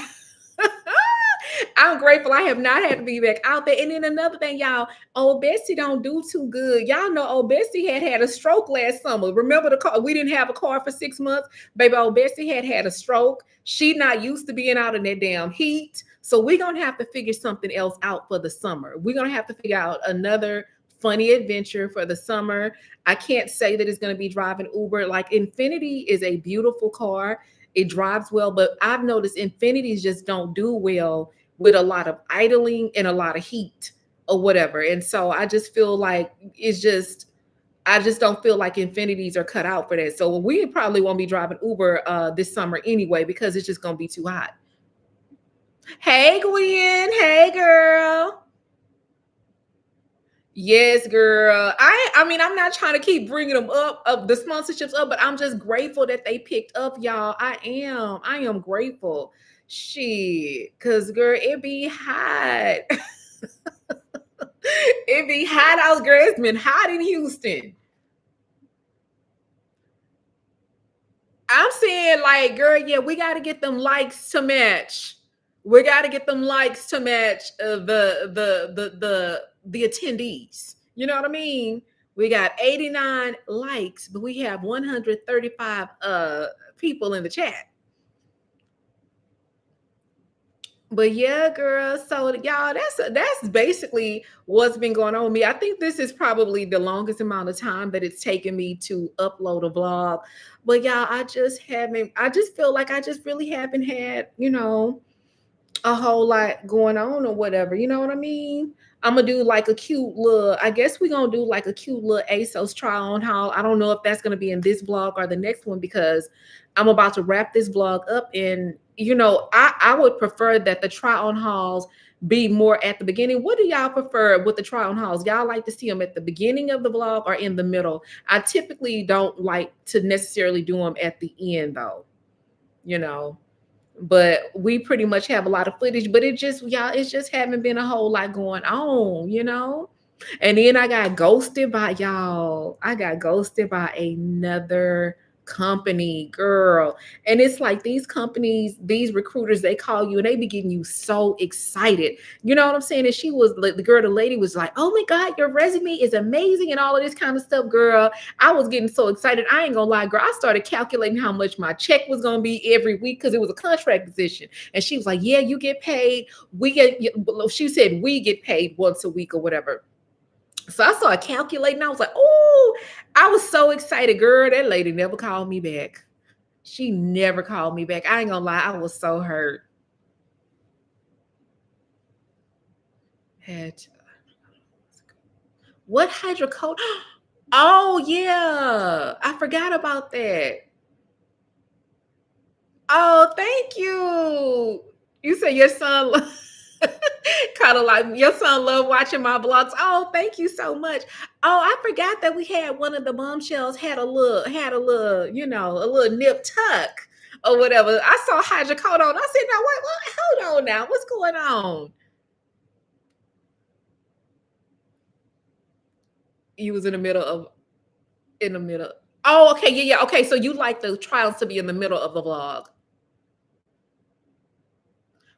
A: I'm grateful I have not had to be back out there. And then another thing, y'all, old Bessie don't do too good. Y'all know old Bessie had a stroke last summer. Remember the car? We didn't have a car for 6 months. Baby, old Bessie had a stroke. She not used to being out in that damn heat. So we're gonna have to figure something else out for the summer. We're gonna have to figure out another funny adventure for the summer. I can't say that it's gonna be driving Uber. Like Infinity is a beautiful car. It drives well, but I've noticed Infinities just don't do well with a lot of idling and a lot of heat or whatever. And so I just feel like I just don't feel like Infinities are cut out for that. So we probably won't be driving Uber this summer anyway because it's just gonna be too hot. Hey Gwen, hey girl. Yes, girl. I mean, I'm not trying to keep bringing them up of the sponsorships up, but I'm just grateful that they picked up, y'all. I am grateful. Shit, cause girl, it be hot. It be hot out, girl. It's been hot in Houston. I'm saying, like, girl, yeah, we got to get them likes to match. We got to get them likes to match the attendees. You know what I mean? We got 89 likes, but we have 135 people in the chat. But yeah, girl. So y'all, that's basically what's been going on with me. I think this is probably the longest amount of time that it's taken me to upload a vlog. But y'all, I just haven't. I just feel like I just really haven't had, a whole lot going on or whatever. You know what I mean? I'm gonna do like a cute little. I guess we're gonna do like a cute little ASOS try on haul. I don't know if that's gonna be in this vlog or the next one because I'm about to wrap this vlog up. And I would prefer that the try on hauls be more at the beginning. What do y'all prefer with the try on hauls? Y'all like to see them at the beginning of the vlog or in the middle? I typically don't like to necessarily do them at the end though. You know but we pretty much have a lot of footage, but it's just haven't been a whole lot going on. And then I got ghosted by another company, girl. And it's like these companies, these recruiters, they call you and they be getting you so excited. You know what I'm saying? And she was like, the lady was like, oh my God, your resume is amazing and all of this kind of stuff, girl. I was getting so excited. I ain't gonna lie, girl. I started calculating how much my check was gonna be every week because it was a contract position. And she was like, yeah, you get paid. She said we get paid once a week or whatever. So I started calculating. I was like, oh, I was so excited, girl. That lady never called me back. She never called me back. I ain't gonna lie, I was so hurt. Had what hydrocodone? Oh yeah, I forgot about that. Oh, thank you. You said your son kind of like your son love watching my vlogs. Oh, thank you so much. Oh, I forgot that we had one of the bombshells had a little nip tuck or whatever. I saw hydrocodone. I said, "No, what? Hold on now. What's going on?" You was in the middle. Oh, okay, yeah, yeah. Okay, so you like the trials to be in the middle of the vlog.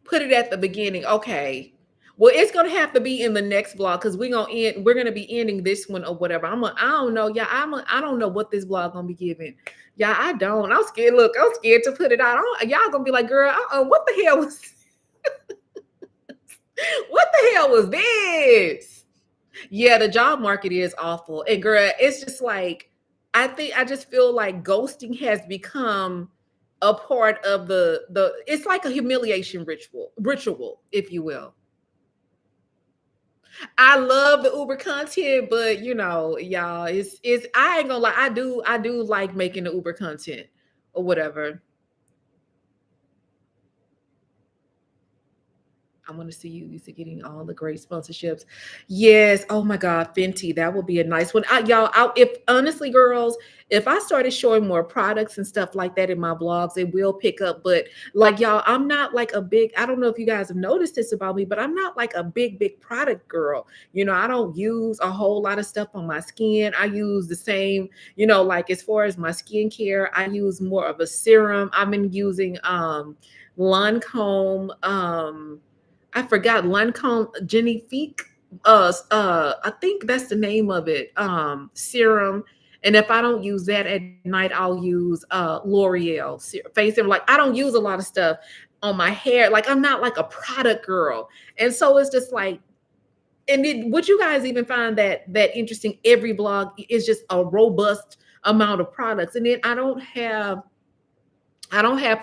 A: Put it at the beginning. Okay. Well, it's gonna have to be in the next vlog because we're gonna be ending this one or whatever. I don't know. Yeah, I don't know what this vlog gonna be giving. Yeah, I don't. I'm scared. Look, I'm scared to put it out. Y'all gonna be like, girl, what the hell was what the hell was this? Yeah, the job market is awful. And girl, it's just like I just feel like ghosting has become a part of the it's like a humiliation ritual, if you will. I love the Uber content, but y'all, it's I ain't gonna lie, I do like making the Uber content or whatever. I want to see you used to getting all the great sponsorships. Yes. Oh my God, Fenty. That would be a nice one. Y'all, if honestly, girls, if I started showing more products and stuff like that in my blogs, it will pick up. But like y'all, I'm not like a big, I don't know if you guys have noticed this about me, but I'm not like a big product girl. You know, I don't use a whole lot of stuff on my skin. I use the same, like as far as my skincare, I use more of a serum. I've been using Lancome. I forgot Lancome Genifique. I think that's the name of it. Serum. And if I don't use that at night, I'll use L'Oreal face serum. Like I don't use a lot of stuff on my hair. Like I'm not like a product girl, and so it's just like. And would you guys even find that interesting? Every blog is just a robust amount of products, and then I don't have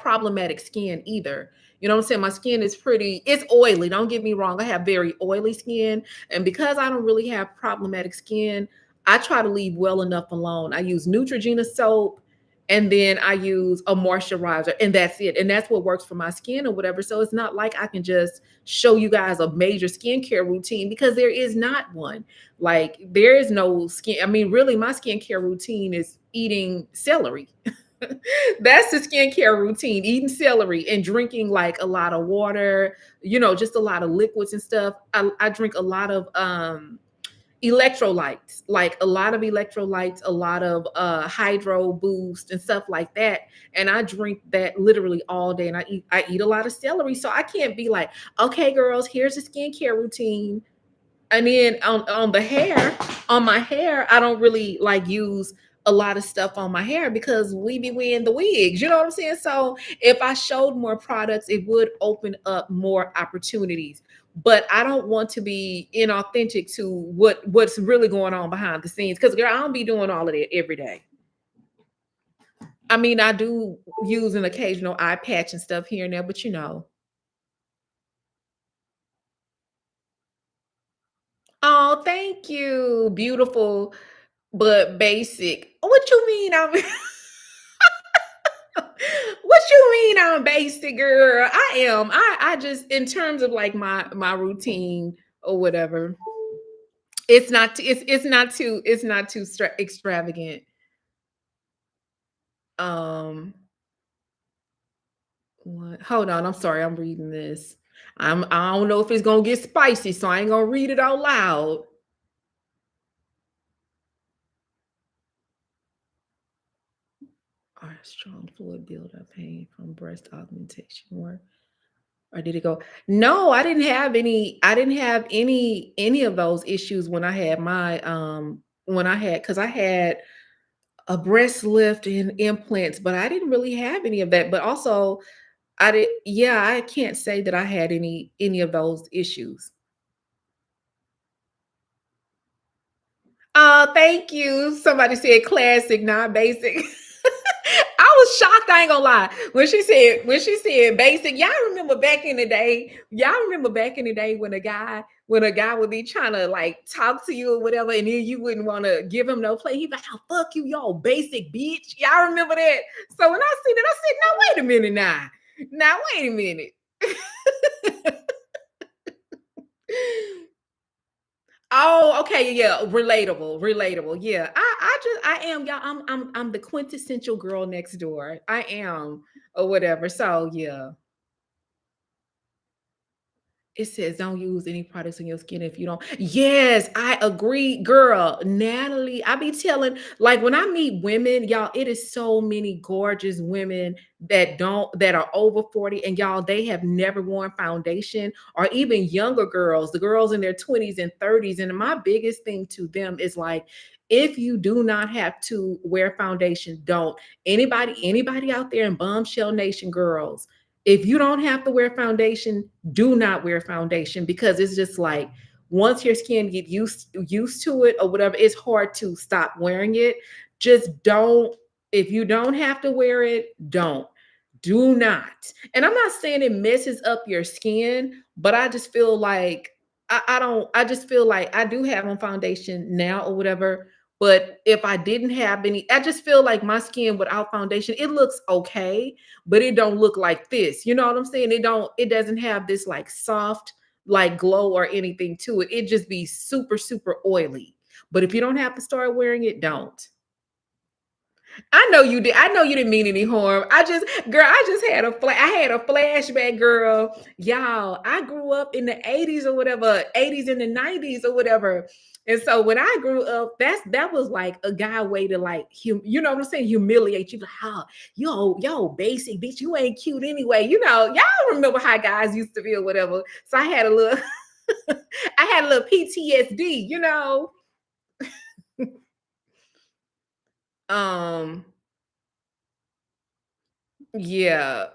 A: problematic skin either. You know what I'm saying? My skin is it's oily. Don't get me wrong. I have very oily skin. And because I don't really have problematic skin, I try to leave well enough alone. I use Neutrogena soap and then I use a moisturizer and that's it. And that's what works for my skin or whatever. So it's not like I can just show you guys a major skincare routine because there is not one. Like there is no skin. I mean, really, my skincare routine is eating celery. That's the skincare routine, eating celery and drinking like a lot of water, just a lot of liquids and stuff. I drink a lot of electrolytes, like a lot of electrolytes, a lot of hydro boost and stuff like that. And I drink that literally all day and I eat a lot of celery. So I can't be like, okay, girls, here's a skincare routine. And then on the hair, on my hair, I don't really like use a lot of stuff on my hair because we be wearing the wigs. You know what I'm saying? So if I showed more products, it would open up more opportunities. But I don't want to be inauthentic to what's really going on behind the scenes. Because girl, I don't be doing all of that every day. I mean, I do use an occasional eye patch and stuff here and there, but Oh, thank you. Beautiful, but basic. What you mean I'm what you mean I'm basic, girl? I am. I just in terms of like my routine or whatever. It's not too extravagant. Um what? Hold on, I'm sorry. I'm reading this. I don't know if it's going to get spicy, so I ain't going to read it out loud. Our strong fluid buildup pain from breast augmentation work. Or did it go? No, I didn't have any of those issues when I had because I had a breast lift and implants, but I didn't really have any of that. But also yeah, I can't say that I had any of those issues. Oh, thank you. Somebody said classic, not basic. I was shocked. I ain't gonna lie when she said basic. Y'all remember back in the day? Y'all remember back in the day when a guy would be trying to like talk to you or whatever, and then you wouldn't want to give him no play. He'd be like, "Oh, fuck you, y'all basic bitch." Y'all remember that? So when I seen it, I said, "Now wait a minute, now wait a minute." Oh, okay, yeah, relatable. Yeah, I am y'all. I'm the quintessential girl next door. I am or whatever. So yeah. It says don't use any products on your skin if you don't. Yes, I agree, girl. Natalie, I be telling, like when I meet women, y'all, it is so many gorgeous women that are over 40 and y'all, they have never worn foundation or even younger girls, the girls in their 20s and 30s. And my biggest thing to them is like, if you do not have to wear foundation, don't. Anybody out there in Bombshell Nation girls, if you don't have to wear foundation, do not wear foundation because it's just like once your skin get used to it or whatever, it's hard to stop wearing it. Just don't. If you don't have to wear it, don't. Do not. And I'm not saying it messes up your skin, but I just feel like I don't. I just feel like I do have on foundation now or whatever. But if I didn't have any, I just feel like my skin without foundation, it looks okay, but it don't look like this. You know what I'm saying? It doesn't have this like soft like glow or anything to it. It just be super, super oily. But if you don't have to start wearing it, don't. I know you did. I know you didn't mean any harm. Girl, I just had I had a flashback, girl. Y'all, I grew up in the 80s or whatever, 80s and the 90s or whatever. And so when I grew up, that was like a guy way to like you know what I'm saying, humiliate you. Like, oh, yo, basic bitch, you ain't cute anyway. You know, y'all remember how guys used to be or whatever. So I had a little I had a little PTSD, you know. Um, yeah.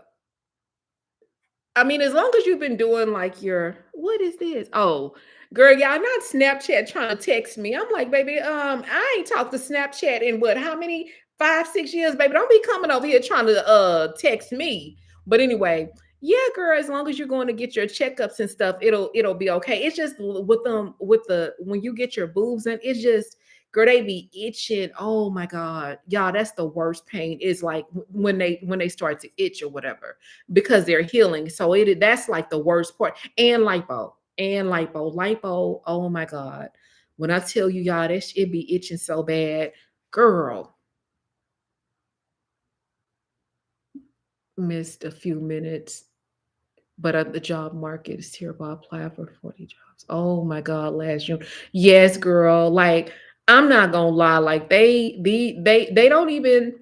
A: I mean, as long as you've been doing like your what is this? Oh, girl, y'all not Snapchat trying to text me. I'm like, baby, I ain't talked to Snapchat in what how many 5, 6 years, baby. Don't be coming over here trying to text me. But anyway, yeah, girl, as long as you're going to get your checkups and stuff, it'll be okay. It's just with them with the when you get your boobs in, it's just girl, they be itching. Oh my God. Y'all, that's the worst pain is like when they start to itch or whatever because they're healing. So that's like the worst part. And lipo. Oh my God. When I tell you y'all that it be itching so bad, girl, missed a few minutes. But the job market is terrible. I applied for 40 jobs. Oh my God, last June. Yes, girl. Like, I'm not gonna lie, like they don't even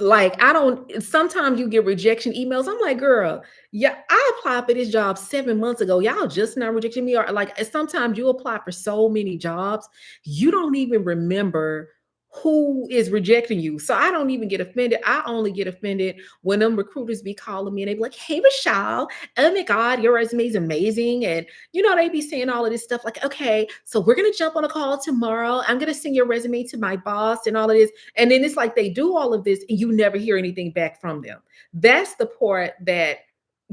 A: like I don't sometimes you get rejection emails. I'm like, girl, yeah, I applied for this job 7 months ago. Y'all just not rejecting me. Or like sometimes you apply for so many jobs, you don't even remember who is rejecting you. So I don't even get offended. I only get offended when them recruiters be calling me and they be like, hey Rachelle, oh my God, your resume is amazing. And you know, they be saying all of this stuff like, okay, so we're gonna jump on a call tomorrow. I'm gonna send your resume to my boss and all of this. And then it's like they do all of this and you never hear anything back from them. That's the part that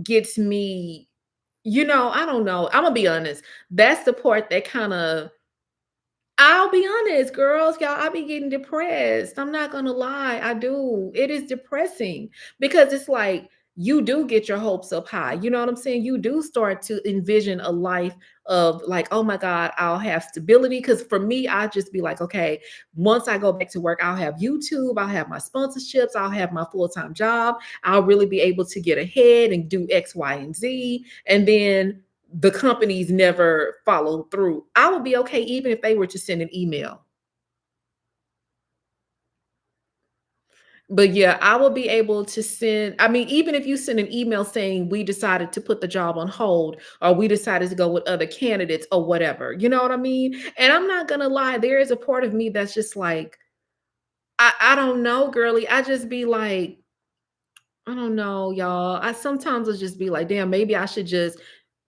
A: gets me, I don't know. I'm gonna be honest. That's the part that kind of I'll be honest, girls, y'all, I be getting depressed. I'm not gonna lie, I do. It is depressing because it's like you do get your hopes up high. You know what I'm saying? You do start to envision a life of like, oh my God, I'll have stability. Because for me, I just be like, okay, once I go back to work, I'll have YouTube, I'll have my sponsorships, I'll have my full time job. I'll really be able to get ahead and do X, Y, and Z. And then the companies never follow through. I would be okay even if they were to send an email. But yeah, I will be able to send, I mean, even if you send an email saying we decided to put the job on hold or we decided to go with other candidates or whatever, you know what I mean? And I'm not gonna lie, there is a part of me that's just like, I don't know, girly. I just be like, I don't know, y'all. I sometimes will just be like, damn, maybe I should just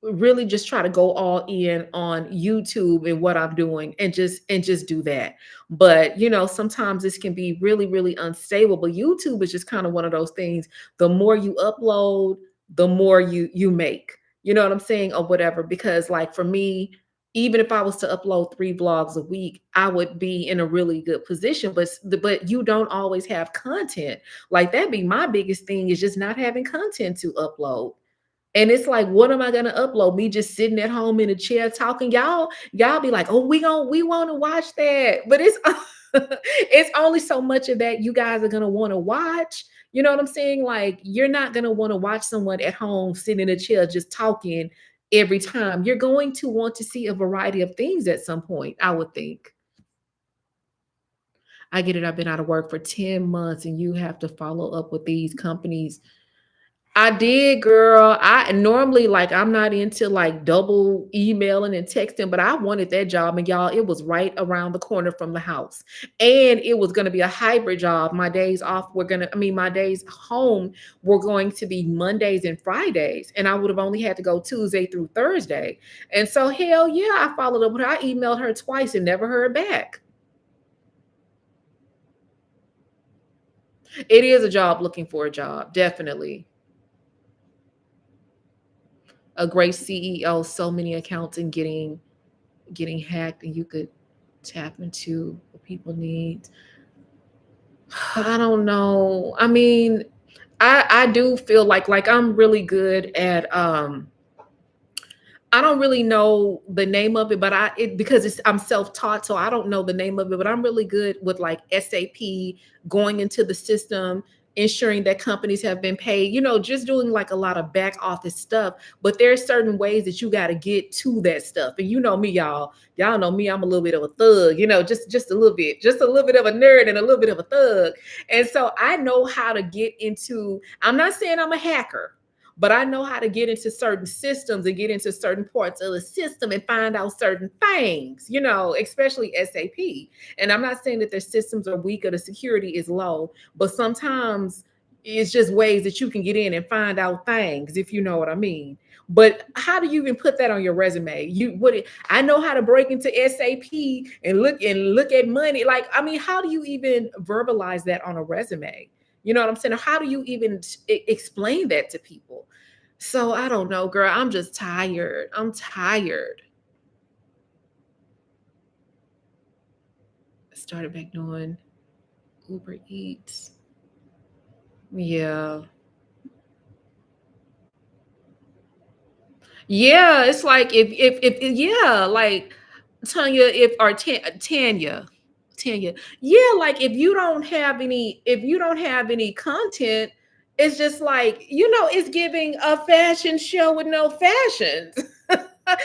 A: really just try to go all in on YouTube and what I'm doing and just do that. But sometimes this can be really, really unstable. But YouTube is just kind of one of those things. The more you upload, the more you make. You know what I'm saying? Or whatever. Because like for me, even if I was to upload 3 vlogs a week, I would be in a really good position. But you don't always have content. Like that'd be my biggest thing is just not having content to upload. And it's like, what am I gonna upload? Me just sitting at home in a chair talking. Y'all be like, oh, we want to watch that. But it's it's only so much of that you guys are gonna want to watch. You know what I'm saying? Like, you're not gonna want to watch someone at home sitting in a chair just talking every time. You're going to want to see a variety of things at some point, I would think. I get it. I've been out of work for 10 months and you have to follow up with these companies. I did, girl. I normally like I'm not into like double emailing and texting, but I wanted that job and y'all, it was right around the corner from the house. And it was going to be a hybrid job. My days off were going to I mean my days home were going to be Mondays and Fridays, and I would have only had to go Tuesday through Thursday. And so hell yeah, I followed up with her. I emailed her twice and never heard back. It is a job looking for a job, definitely. A great CEO, so many accounts and getting hacked and you could Tap into what people need. I don't know. I mean, I do feel like I'm really good at I don't really know the name of it, but because I'm self-taught, so I don't know the name of it, but I'm really good with like SAP, going into the system, ensuring that companies have been paid, just doing like a lot of back office stuff. But there's certain ways that you got to get to that stuff. And you know me, y'all. Y'all know me, I'm a little bit of a thug, just a little bit, just a little bit of a nerd and a little bit of a thug. And so I know how to get into, I'm not saying I'm a hacker, but I know how to get into certain systems and get into certain parts of the system and find out certain things, especially SAP. And I'm not saying that their systems are weak or the security is low, but sometimes it's just ways that you can get in and find out things, if you know what I mean. But how do you even put that on your resume? I know how to break into SAP and look at money. Like, I mean, how do you even verbalize that on a resume? You know what I'm saying? How do you even explain that to people? So I don't know, girl. I'm just tired. I'm tired. I started back doing Uber Eats. Yeah. Yeah, it's like if yeah, like Tanya, if or Tanya, yeah, like if you don't have any content, it's just like, it's giving a fashion show with no fashions.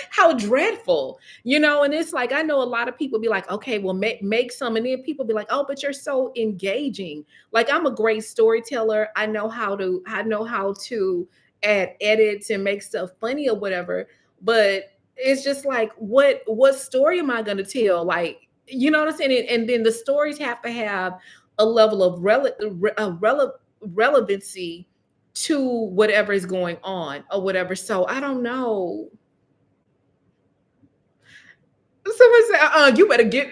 A: How dreadful, and it's like, I know a lot of people be like, okay, well, make some, and then people be like, oh, but you're so engaging. Like, I'm a great storyteller. I know how to add edits and make stuff funny or whatever, but it's just like, what story am I going to tell? Like, you know what I'm saying? And then the stories have to have a level of relevancy to whatever is going on or whatever. So I don't know. Someone said, you better get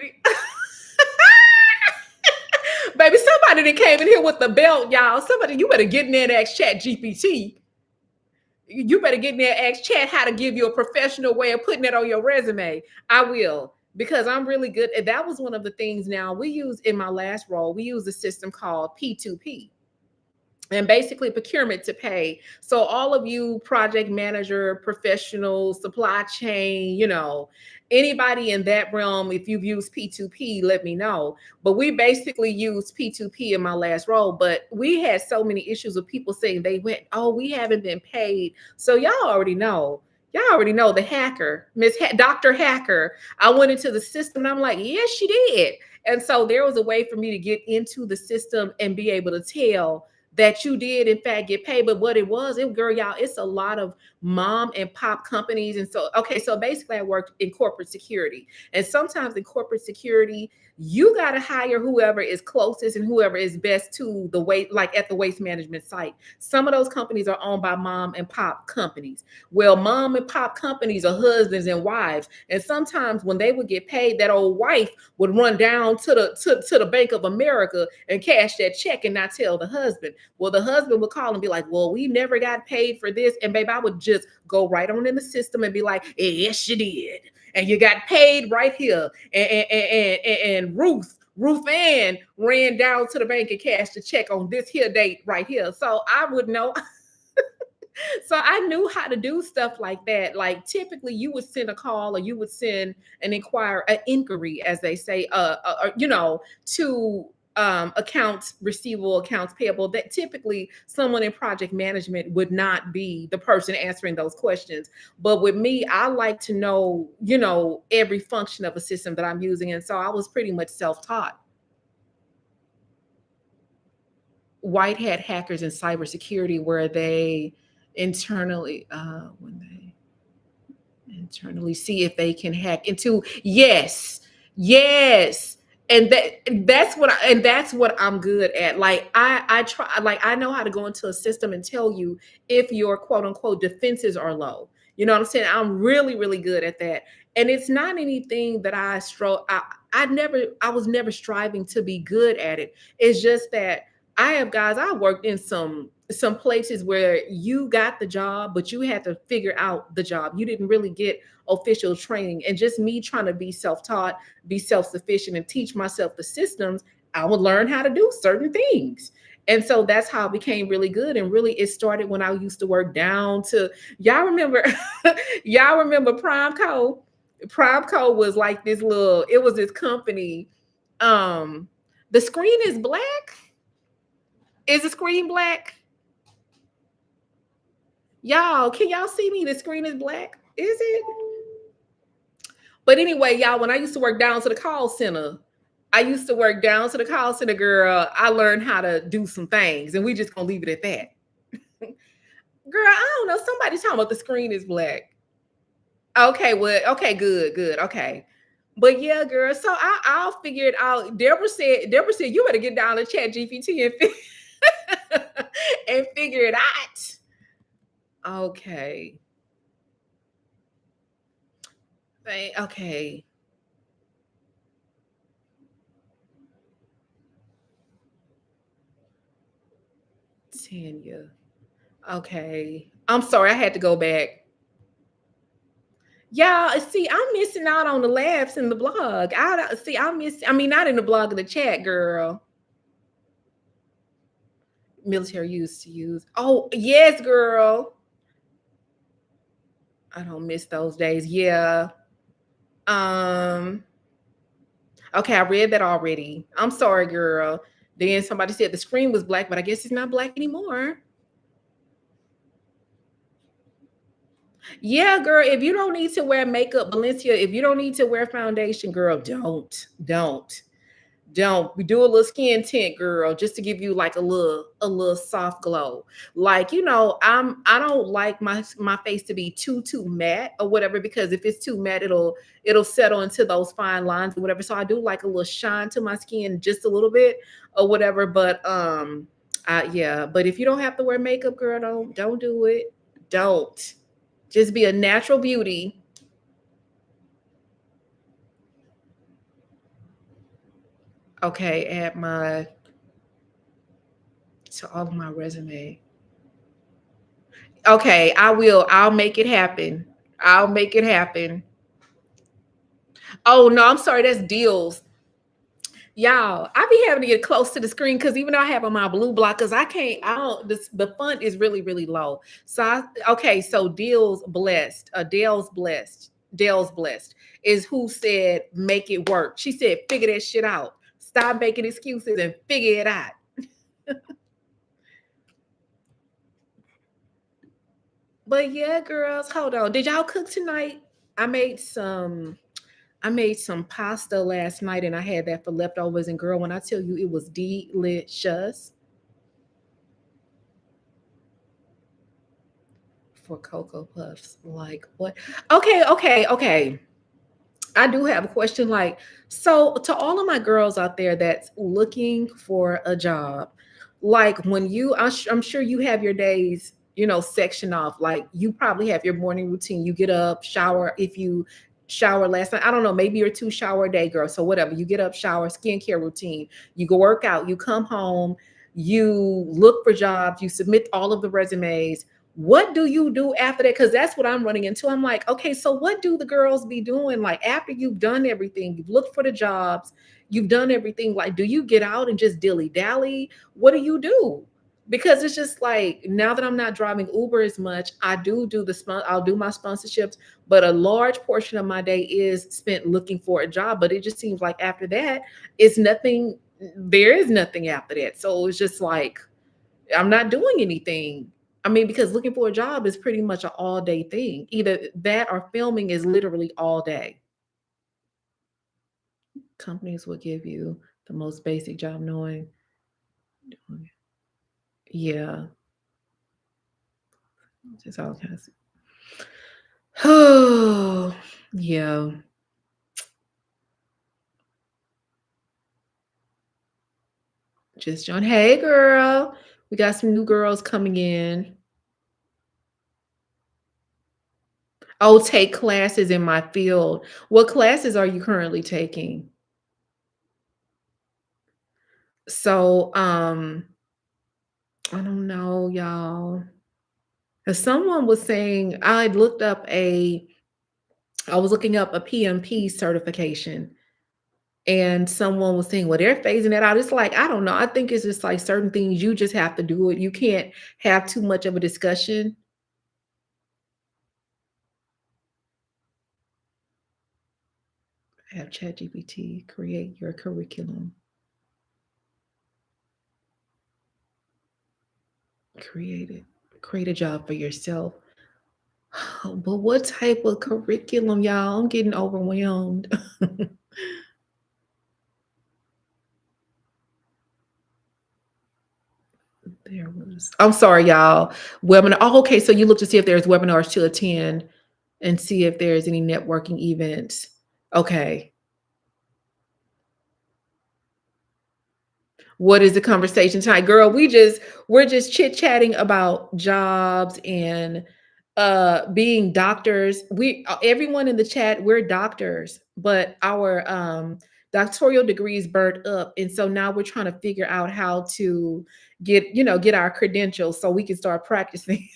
A: baby, somebody that came in here with the belt, y'all. Somebody, you better get in there and ask Chat GPT. You better get in there and ask Chat how to give you a professional way of putting it on your resume. I will, because I'm really good. And that was one of the things now we use in my last role. We use a system called P2P, and basically procurement to pay. So all of you project manager, professional, supply chain, anybody in that realm, if you've used P2P, let me know. But we basically used P2P in my last role, but we had so many issues with people saying they went, oh, we haven't been paid. So y'all already know. Y'all already know the hacker, Dr. Hacker. I went into the system and I'm like, yes, she did. And so there was a way for me to get into the system and be able to tell that you did in fact get paid. But what it was, girl, y'all, it's a lot of mom and pop companies. And so, okay, so basically I worked in corporate security. And sometimes in corporate security, you got to hire whoever is closest and whoever is best to the waste, like at the waste management site. Some of those companies are owned by mom and pop companies. Well, mom and pop companies are husbands and wives. And sometimes when they would get paid, that old wife would run down to the Bank of America and cash that check and not tell the husband. Well, the husband would call and be like, well, we never got paid for this. And babe, I would just go right on in the system and be like, yes, you did. And you got paid right here. And Ruth Ann ran down to the bank and cashed the check on this here date right here. So I would know. So I knew how to do stuff like that. Like typically you would send a call or you would send an inquiry, as they say, to accounts receivable, accounts payable. That typically someone in project management would not be the person answering those questions. But with me, I like to know, every function of a system that I'm using. And so I was pretty much self-taught. White hat hackers in cybersecurity, where they internally when they internally see if they can hack into, yes, and that's what I'm good at. Like I try, like I know how to go into a system and tell you if your quote unquote defenses are low. You know what I'm saying? I'm really really good at that. And it's not anything that I was never striving to be good at it. It's just that I have guys, I worked in some places where you got the job, but you had to figure out the job. You didn't really get official training. And just me trying to be self-taught, be self-sufficient, and teach myself the systems, I would learn how to do certain things. And so that's how I became really good. And really it started when I used to work down to y'all remember y'all remember Primeco? Primeco was like this little, it was this company. Um, the screen is black. Is the screen black? Y'all, can y'all see me? The screen is black. Is it? But anyway, y'all, when I used to work down to the call center, I used to work down to the call center, girl. I learned how to do some things, and we just gonna leave it at that. Girl, I don't know. Somebody's talking about the screen is black. Okay, well, okay, good, good, okay. But yeah, girl. So I'll figure it out. Deborah said, you better get down to Chat GPT and figure it out. Okay. Okay. Tanya. Okay. I'm sorry, I had to go back. Yeah, see, I'm missing out on the laughs in the blog. I see. I mean, not in the blog, in the chat, girl. Military used to use. Oh yes, girl. I don't miss those days. Yeah. Um. Okay, I read that already. I'm sorry, girl. Then somebody said the screen was black, but I guess it's not black anymore. Yeah, girl, if you don't need to wear makeup, Valencia, if you don't need to wear foundation, girl, don't. We do a little skin tint, girl, just to give you like a little soft glow. Like, I don't like my face to be too matte or whatever, because if it's too matte, it'll settle into those fine lines or whatever. So I do like a little shine to my skin just a little bit or whatever. But yeah, but if you don't have to wear makeup, girl, don't do it. Don't. Just be a natural beauty. Okay, add my to all of my resume. Okay, I will. I'll make it happen. I'll make it happen. Oh no, I'm sorry. That's deals. Y'all, I be having to get close to the screen because even though I have on my blue blockers, I can't. I don't. The font is really low. So okay. So Deal's blessed. Dale's blessed. Dale's blessed is who said make it work. She said figure that shit out. Stop making excuses and figure it out. But yeah, girls, hold on. Did y'all cook tonight? I made some I made some pasta last night and I had that for leftovers. And girl, when I tell you it was delicious for Cocoa Puffs. Like what? Okay. I do have a question. Like, so to all of my girls out there that's looking for a job, like when I'm sure you have your days, section off. Like you probably have your morning routine. You get up, shower. If you shower last night, I don't know, maybe you're 2 shower a day, girl. So whatever, you get up, shower, skincare routine. You go work out. You come home. You look for jobs. You submit all of the resumes. What do you do after that? Because that's what I'm running into. I'm like, okay, so what do the girls be doing? Like after you've done everything, you've looked for the jobs, you've done everything. Like, do you get out and just dilly dally? What do you do? Because it's just like now that I'm not driving Uber as much, I'll do my sponsorships, but a large portion of my day is spent looking for a job. But it just seems like after that, it's nothing. There is nothing after that. So it's just like I'm not doing anything. I mean, because looking for a job is pretty much an all day thing. Either that or filming is literally all day. Companies will give you the most basic job knowing. Yeah, just all kinds. Oh, yeah. Just John. Hey, girl. We got some new girls coming in. Oh, take classes in my field. What classes are you currently taking? So, I don't know, y'all. 'Cause someone was saying I was looking up a PMP certification, and someone was saying, "Well, they're phasing that out." It's like, I don't know. I think it's just like certain things you just have to do it. You can't have too much of a discussion. Have ChatGPT create your curriculum. Create it. Create a job for yourself. But what type of curriculum, y'all? I'm getting overwhelmed. There was I'm sorry, y'all. Webinar. Oh, okay. So you look to see if there's webinars to attend and see if there's any networking events. Okay. What is the conversation tonight? Girl, we're just chit-chatting about jobs and being doctors. We everyone in the chat, we're doctors, but our doctoral degrees burnt up. And so now we're trying to figure out how to get our credentials so we can start practicing.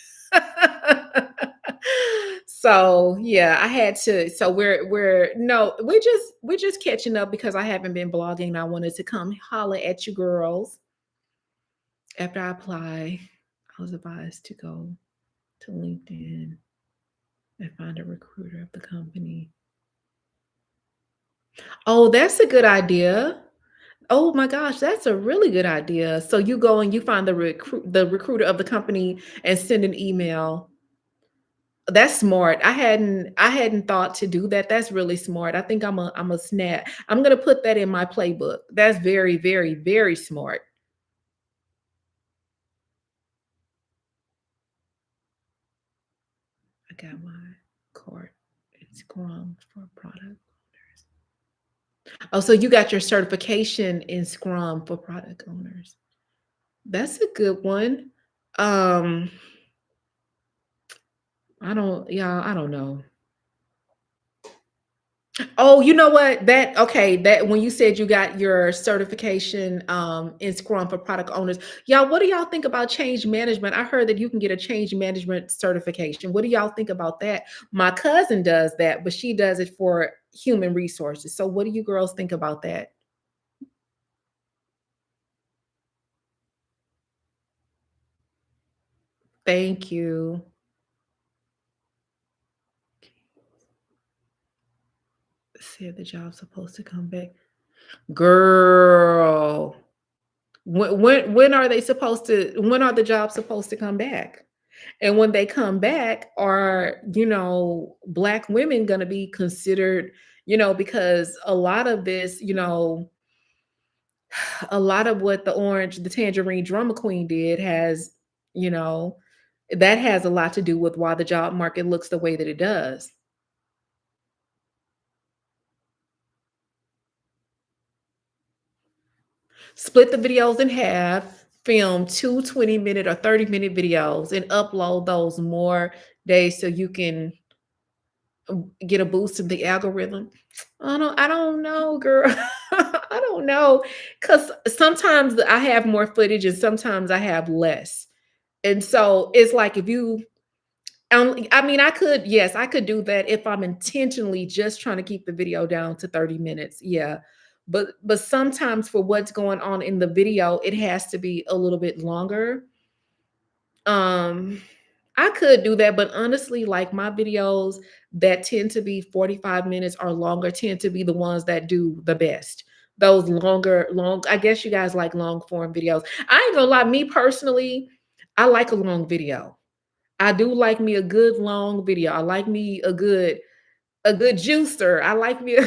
A: So yeah, I had to. So we're no, we're just catching up because I haven't been blogging. And I wanted to come holler at you girls after I apply. I was advised to go to LinkedIn and find a recruiter of the company. Oh, that's a good idea. Oh my gosh, that's a really good idea. So you go and you find the recruiter of the company and send an email. That's smart. I hadn't thought to do that. That's really smart. I think I'm a snap. I'm gonna put that in my playbook. That's very, very, very smart. I got my card. It's Scrum for product owners. Oh, so you got your certification in Scrum for product owners. That's a good one. Um, I don't know. Oh, you know what? That when you said you got your certification in Scrum for product owners, y'all, what do y'all think about change management? I heard that you can get a change management certification. What do y'all think about that? My cousin does that, but she does it for human resources. So what do you girls think about that? Thank you. Said the job's supposed to come back. Girl, when are they supposed to when are the jobs supposed to come back? And when they come back, are, Black women going to be considered, because a lot of this, a lot of what the Tangerine Drummer Queen did you know, that has a lot to do with why the job market looks the way that it does. Split the videos in half, film two 20-minute or 30-minute videos, and upload those more days so you can get a boost in the algorithm. I don't know, girl. I don't know. Cause sometimes I have more footage and sometimes I have less. And so it's like if you I mean, yes, I could do that if I'm intentionally just trying to keep the video down to 30 minutes. Yeah. But sometimes for what's going on in the video, it has to be a little bit longer. Um, I could do that, but honestly, like my videos that tend to be 45 minutes or longer tend to be the ones that do the best. Those I guess you guys like long form videos. I ain't gonna lie, me personally, I like a long video. I do like me a good long video. I like me a good juicer. I like me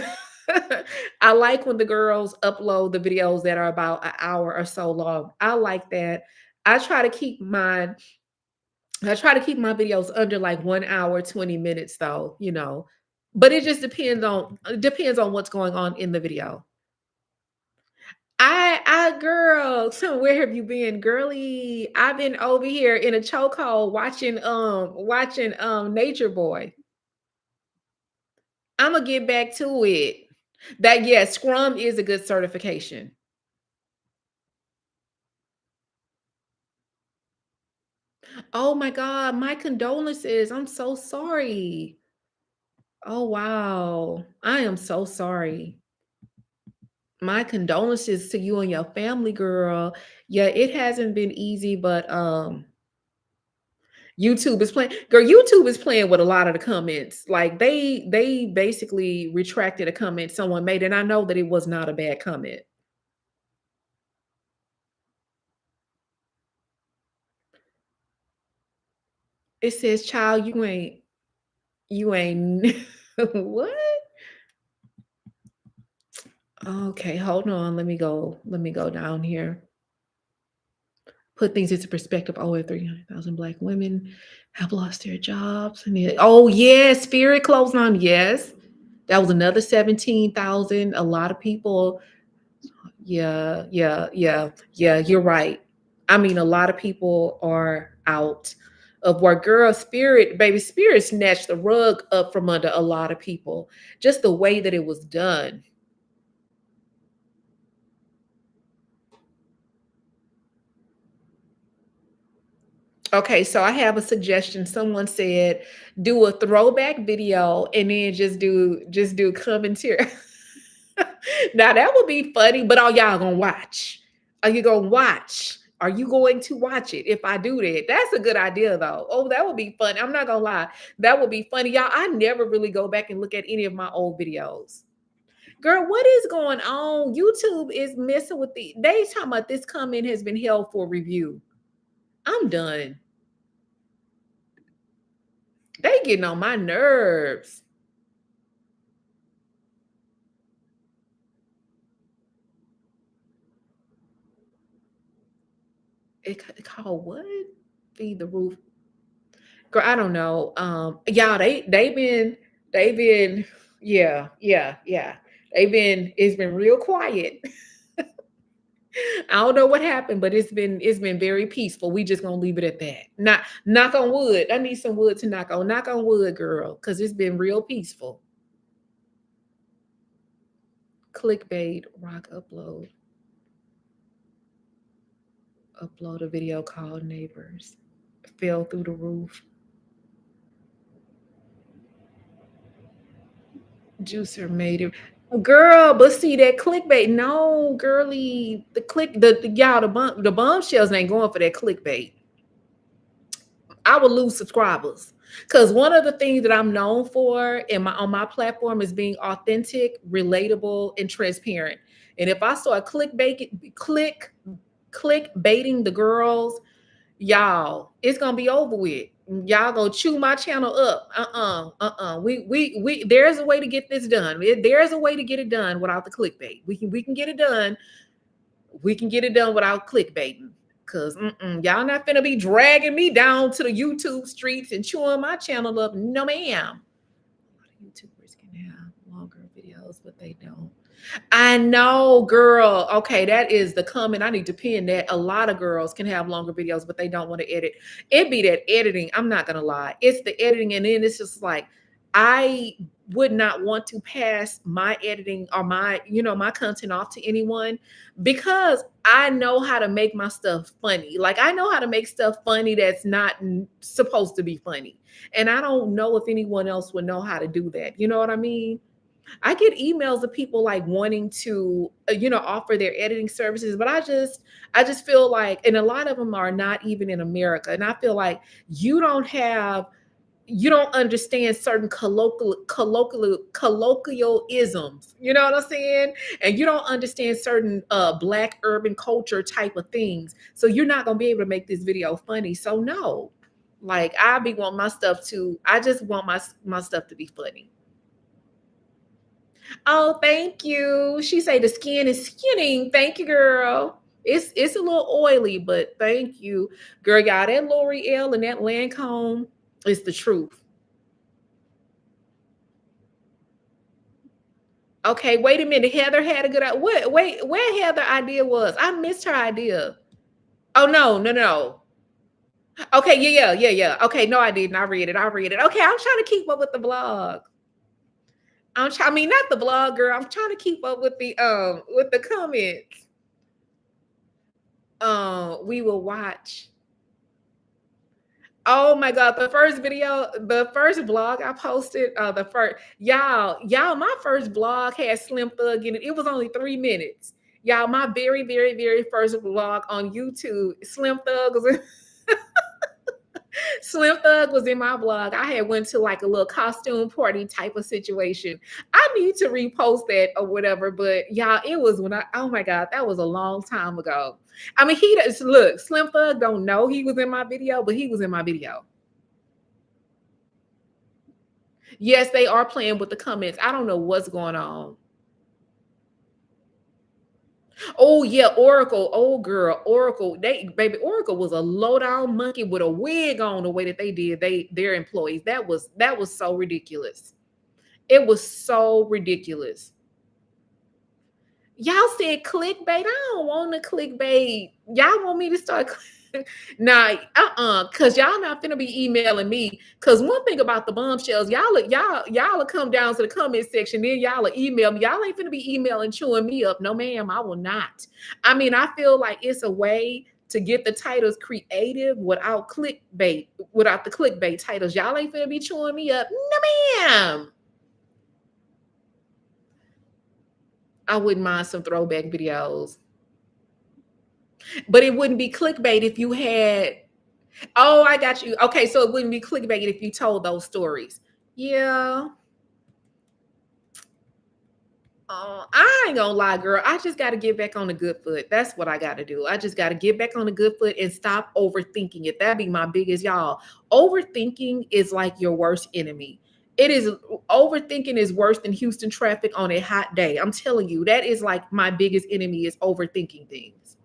A: I like when the girls upload the videos that are about an hour or so long. I like that. I try to keep mine I try to keep my videos under like 1 hour, 20 minutes though. But it just depends on what's going on in the video. Girl, so where have you been, girly? I've been over here in a chokehold watching Nature Boy. I'm gonna get back to it. That yes, Scrum is a good certification. Oh my God, my condolences. I'm so sorry. Oh wow. I am so sorry. My condolences to you and your family, girl. Yeah, it hasn't been easy, but YouTube is playing girl, YouTube is playing with a lot of the comments. Like they basically retracted a comment someone made, and I know that it was not a bad comment. It says, "Child, you ain't what?" Okay, hold on. Let me go down here. Put things into perspective. Over 300,000 Black women have lost their jobs. Oh, yes, Spirit closed on. Yes. That was another 17,000. A lot of people. Yeah, yeah, yeah, yeah. You're right. I mean, a lot of people are out of work. Girl, Spirit, baby, Spirit snatched the rug up from under a lot of people. Just the way that it was done. Okay, so I have a suggestion. Someone said do a throwback video and then just do commentary. Now that would be funny, but are y'all gonna watch? Are you gonna watch? Are you going to watch it if I do that? That's a good idea though. Oh, that would be fun. I'm not gonna lie. That would be funny. Y'all, I never really go back and look at any of my old videos. Girl, what is going on? YouTube is messing with they talking about this comment has been held for review. I'm done. They getting on my nerves. It called what? Feed the roof. Girl, I don't know. Y'all, they've been yeah, yeah, yeah. It's been real quiet. I don't know what happened, but it's been very peaceful. We just gonna leave it at that. Not knock on wood. I need some wood to knock on. Knock on wood, girl, because it's been real peaceful. Clickbait, rock upload a video called neighbors. Fell through the roof. Juicer made it. Girl, but see that clickbait. No, girly, the y'all the bombshells ain't going for that clickbait. I would lose subscribers. Cause one of the things that I'm known for in my on my platform is being authentic, relatable, and transparent. And if I start click baiting the girls, y'all, it's gonna be over with. Y'all gonna chew my channel up. We there's a way to get this done. There's a way to get it done without the clickbait. We can get it done. We can get it done without clickbaiting. Cause y'all not finna be dragging me down to the YouTube streets and chewing my channel up. No, ma'am. A lot of YouTubers can have longer videos, but they don't. I know, girl. Okay, that is the comment. I need to pin that. A lot of girls can have longer videos, but they don't want to edit. It be that editing. I'm not gonna lie. It's the editing, and then it's just like I would not want to pass my editing or my content off to anyone because I know how to make my stuff funny. Like I know how to make stuff funny that's not supposed to be funny. And I don't know if anyone else would know how to do that. You know what I mean? I get emails of people like wanting to, offer their editing services, but I just feel like, and a lot of them are not even in America, and I feel like you don't have, you don't understand certain colloquialisms. You know what I'm saying? And you don't understand certain Black urban culture type of things, so you're not gonna be able to make this video funny. So no, like I just want my stuff to be funny. Oh, thank you. She say the skin is skinning. Thank you, girl. It's a little oily, but thank you, girl. Y'all, that L'Oreal and that Lancome is the truth. Okay, wait a minute. Heather had a good idea. What? Wait, where Heather idea was? I missed her idea. Oh no, no, no. Okay, yeah, yeah, yeah, yeah. Okay, no, I didn't. I read it. I read it. Okay, I'm trying to keep up with the blog. I mean, not the blog, girl. I'm trying to keep up with the comments. We will watch. Oh my god, the first blog I posted, the first y'all, my first blog had Slim Thug in it. It was only 3 minutes. Y'all, my very, very, very first blog on YouTube, Slim Thug was in my blog. I had went to like a little costume party type of situation. I need to repost that or whatever, but y'all, it was when oh my god, that was a long time ago. I mean, he does look, Slim Thug don't know he was in my video, but he was in my video. Yes, they are playing with the comments. I don't know what's going on. Oh yeah, Oracle. Oh girl, Oracle. Oracle was a low down monkey with a wig on the way that they did their employees. That was so ridiculous. It was so ridiculous. Y'all said clickbait. I don't want to clickbait. Y'all want me to start nah, cause y'all not finna be emailing me. Cause one thing about the bombshells, y'all will come down to the comment section, then y'all will email me. Y'all ain't finna be emailing, chewing me up. No, ma'am, I will not. I mean, I feel like it's a way to get the titles creative without the clickbait titles. Y'all ain't finna be chewing me up. No, ma'am. I wouldn't mind some throwback videos. But it wouldn't be clickbait if you had. Oh, I got you. Okay, so it wouldn't be clickbait if you told those stories. Yeah. I ain't gonna lie, girl. I just got to get back on the good foot. That's what I got to do. I just got to get back on the good foot and stop overthinking it. That'd be my biggest, y'all. Overthinking is like your worst enemy. It is Overthinking is worse than Houston traffic on a hot day. I'm telling you, that is like my biggest enemy is overthinking things.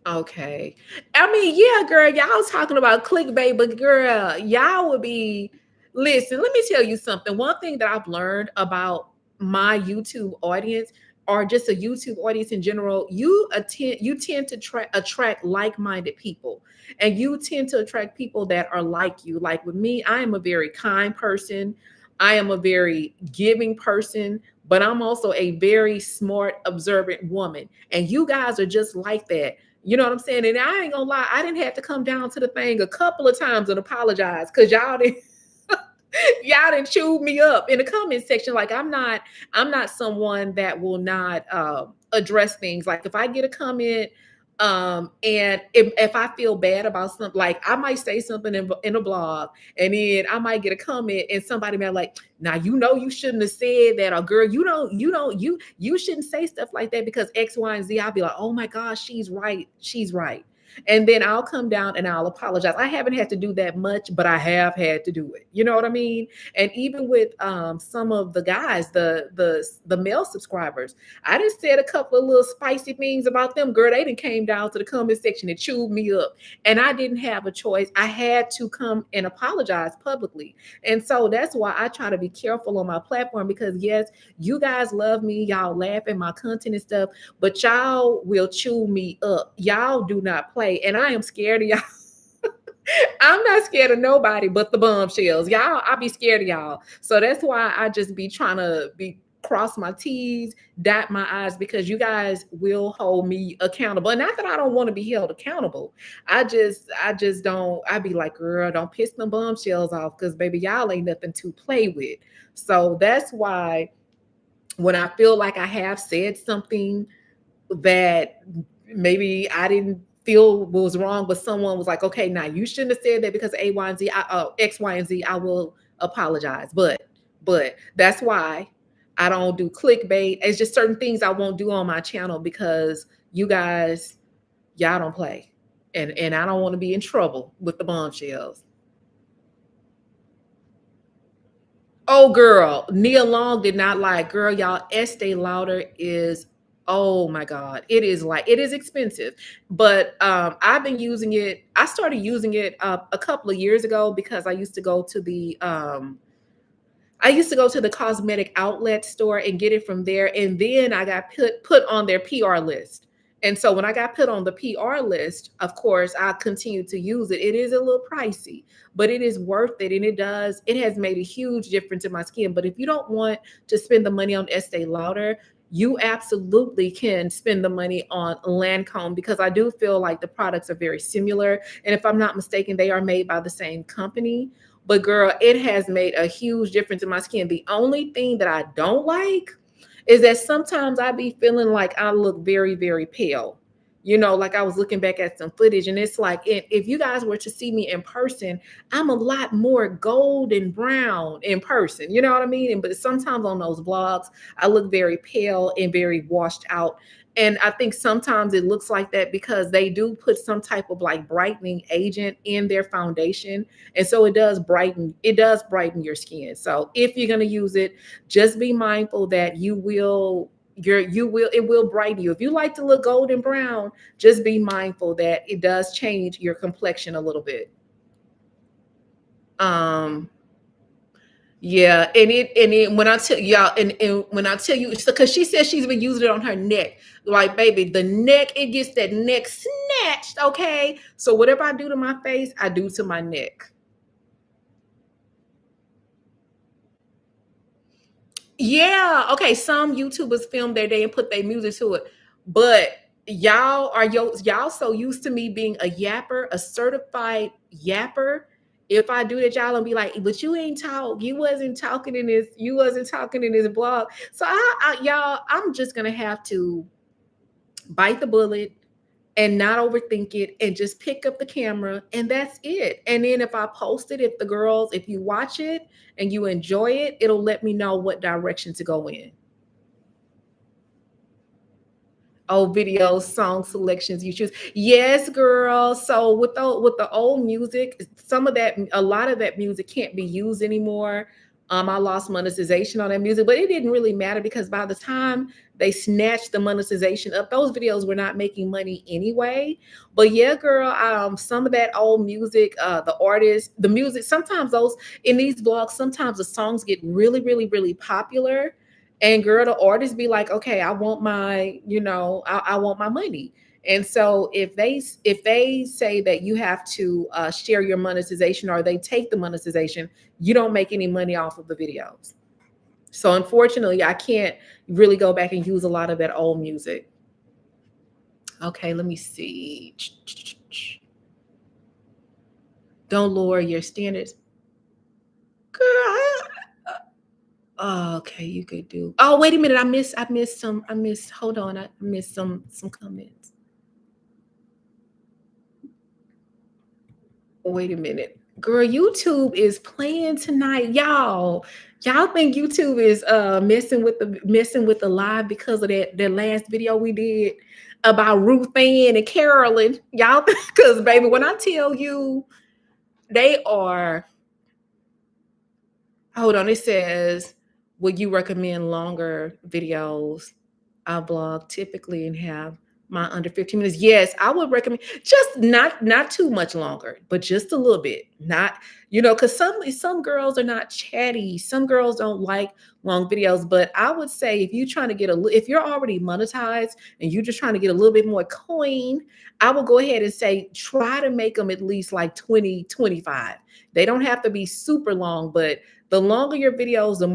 A: Okay. I mean, yeah, girl, y'all was talking about clickbait, but girl, y'all would be listen, let me tell you something. One thing that I've learned about my YouTube audience or just a YouTube audience in general, you tend to attract like-minded people. And you tend to attract people that are like you. Like with me, I am a very kind person. I am a very giving person, but I'm also a very smart, observant woman. And you guys are just like that. You know what I'm saying? And I ain't gonna lie, I didn't have to come down to the thing a couple of times and apologize because y'all didn't chew me up in the comment section. Like I'm not someone that will not address things. Like if I get a comment, and if I feel bad about something, like I might say something in a blog, and then I might get a comment, and somebody might like, now you know you shouldn't have said that, or girl, you shouldn't say stuff like that because X, Y, and Z. I'll be like, oh my gosh, she's right, she's right. And then I'll come down and I'll apologize. I haven't had to do that much, but I have had to do it. You know what I mean? And even with some of the guys, the male subscribers, I just said a couple of little spicy things about them. Girl, they didn't came down to the comment section and chewed me up. And I didn't have a choice. I had to come and apologize publicly. And so that's why I try to be careful on my platform because yes, you guys love me. Y'all laugh at my content and stuff, but y'all will chew me up. Y'all do not play. And I am scared of y'all. I'm not scared of nobody but the bombshells. Y'all, I be scared of y'all. So that's why I just be trying to be cross my T's, dot my I's, because you guys will hold me accountable. And not that I don't want to be held accountable. I just don't, I be like, girl, don't piss them bombshells off because baby, y'all ain't nothing to play with. So that's why when I feel like I have said something that maybe I didn't feel was wrong, but someone was like, okay, now you shouldn't have said that because A, Y, and Z, X, Y, and Z, I will apologize. But that's why I don't do clickbait. It's just certain things I won't do on my channel because you guys, y'all don't play. And I don't want to be in trouble with the bombshells. Oh, girl, Nia Long did not lie. Girl, y'all, Estee Lauder is, oh my God, it is expensive. But I've been using it. I started using it a couple of years ago because I used to go to the cosmetic outlet store and get it from there. And then I got put on their PR list. And so when I got put on the PR list, of course, I continued to use it. It is a little pricey, but it is worth it. And it has made a huge difference in my skin. But if you don't want to spend the money on Estee Lauder, you absolutely can spend the money on Lancome because I do feel like the products are very similar. And if I'm not mistaken, they are made by the same company. But girl, it has made a huge difference in my skin. The only thing that I don't like is that sometimes I be feeling like I look very, very pale. Like I was looking back at some footage, and it's like if you guys were to see me in person, I'm a lot more gold and brown in person. You know what I mean? But sometimes on those vlogs, I look very pale and very washed out. And I think sometimes it looks like that because they do put some type of like brightening agent in their foundation. And so it does brighten your skin. So if you're going to use it, just be mindful that it will brighten you. If you like to look golden brown, just be mindful that it does change your complexion a little bit. Um yeah, and it when I tell y'all and when I tell you, because she says she's been using it on her neck, like baby, the neck, it gets that neck snatched. Okay, so whatever I do to my face, I do to my neck. Yeah, okay. Some YouTubers film their day and put their music to it, but y'all so used to me being a yapper, a certified yapper. If I do that, y'all gonna be like, "But you ain't talk. You wasn't talking in this. You wasn't talking in this blog." So y'all, I'm just gonna have to bite the bullet and not overthink it and just pick up the camera and that's it. And then if I post it, if you watch it and you enjoy it, it'll let me know what direction to go in. Oh, videos, song selections you choose. Yes, girl. So with the old music, a lot of that music can't be used anymore. I lost monetization on that music, but it didn't really matter because by the time they snatched the monetization up, those videos were not making money anyway. But yeah, girl, some of that old music, the artists, the music, sometimes those in these vlogs, sometimes the songs get really, really, really popular and girl, the artists be like, okay, I want I want my money. And so if they say that you have to share your monetization or they take the monetization, you don't make any money off of the videos. So unfortunately, I can't really go back and use a lot of that old music. Okay, let me see. Don't lower your standards. Girl, oh, okay, you could do. Oh, wait a minute. I missed hold on. I missed some comments. Wait a minute. Girl, YouTube is playing tonight. Y'all think YouTube is messing with the live because of that last video we did about Ruth Ann and Carolyn. Y'all because baby, when I tell you they are hold on, it says, would you recommend longer videos? I blog typically and have my under 15 minutes. Yes, I would recommend just not too much longer, but just a little bit. Not, because some girls are not chatty. Some girls don't like long videos. But I would say if you're trying to if you're already monetized and you're just trying to get a little bit more coin, I will go ahead and say try to make them at least like 20, 25. They don't have to be super long, but the longer your videos, the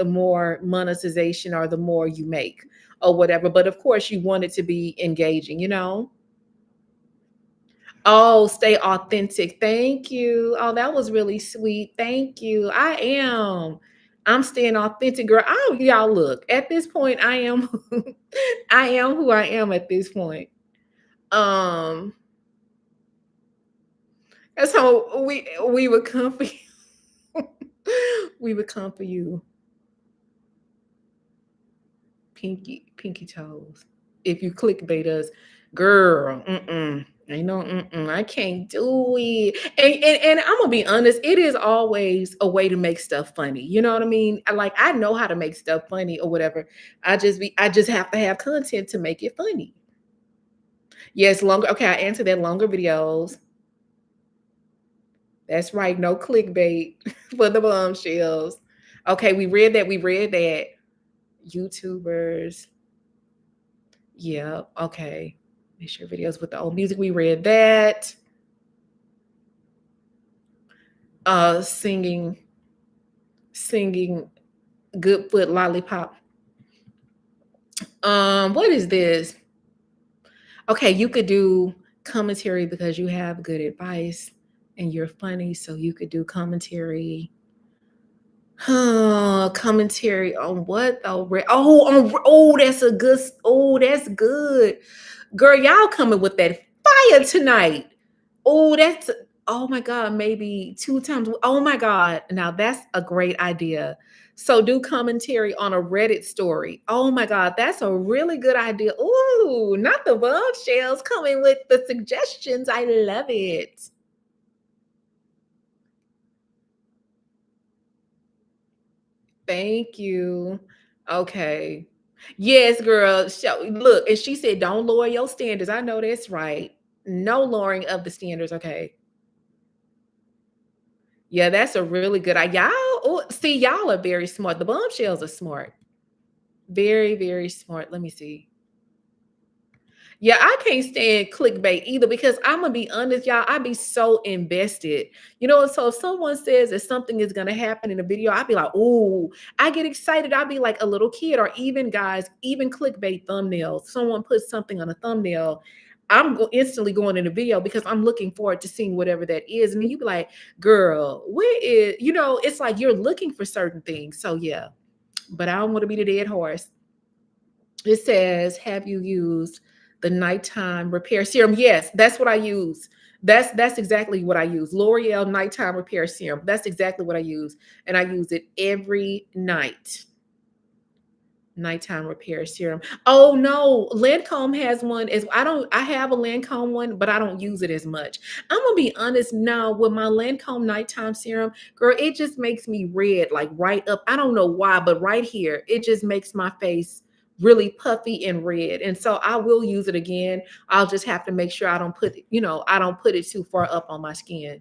A: more monetization or the more you make or whatever. But of course, you want it to be engaging. Oh, stay authentic. Thank you. Oh, that was really sweet. Thank you. I'm staying authentic, girl. Oh, y'all look. At this point, I am I am who I am at this point. Um, that's how we would come for you. We would come for you. Pinky toes. If you clickbait us, girl, ain't no, I can't do it. And I'm gonna be honest, it is always a way to make stuff funny. You know what I mean? Like I know how to make stuff funny or whatever. I just have to have content to make it funny. Yes, longer. Okay, I answered that longer videos. That's right, no clickbait for the bombshells. Okay, we read that. We read that. YouTubers. Yeah, okay. Make sure videos with the old music. We read that. Singing Good Foot Lollipop. What is this? Okay, you could do commentary because you have good advice and you're funny, so you could do commentary. Commentary on what though? That's a good. That's good, girl. Y'all coming with that fire tonight. Oh, that's oh my god. Maybe two times. Oh my god. Now that's a great idea. So do commentary on a Reddit story. Oh my god, that's a really good idea. Ooh, not the bombshells coming with the suggestions. I love it. Thank you. Okay. Yes, girl. Look, and she said, "Don't lower your standards." I know that's right. No lowering of the standards. Okay. Yeah, that's a really good idea. Y'all, oh, see, y'all are very smart. The bombshells are smart. Very, very smart. Let me see. Yeah, I can't stand clickbait either because I'm gonna be honest, y'all. I be so invested, So if someone says that something is gonna happen in a video, I'd be like, "Ooh!" I get excited. I'd be like a little kid, or even guys, even clickbait thumbnails. Someone puts something on a thumbnail, instantly going in the video because I'm looking forward to seeing whatever that is. And then you be like, "Girl, where is?" It's like you're looking for certain things. So yeah, but I don't want to be the dead horse. It says, "Have you used the nighttime repair serum?" Yes, that's what I use. That's exactly what I use. L'Oreal nighttime repair serum. That's exactly what I use, and I use it every night. Nighttime repair serum. Oh no, Lancome has one. As I have a Lancome one, but I don't use it as much. I'm gonna be honest now with my Lancome nighttime serum, girl. It just makes me red, like right up. I don't know why, but right here, it just makes my face really puffy and red. And so I will use it again. I'll just have to make sure I don't put it too far up on my skin.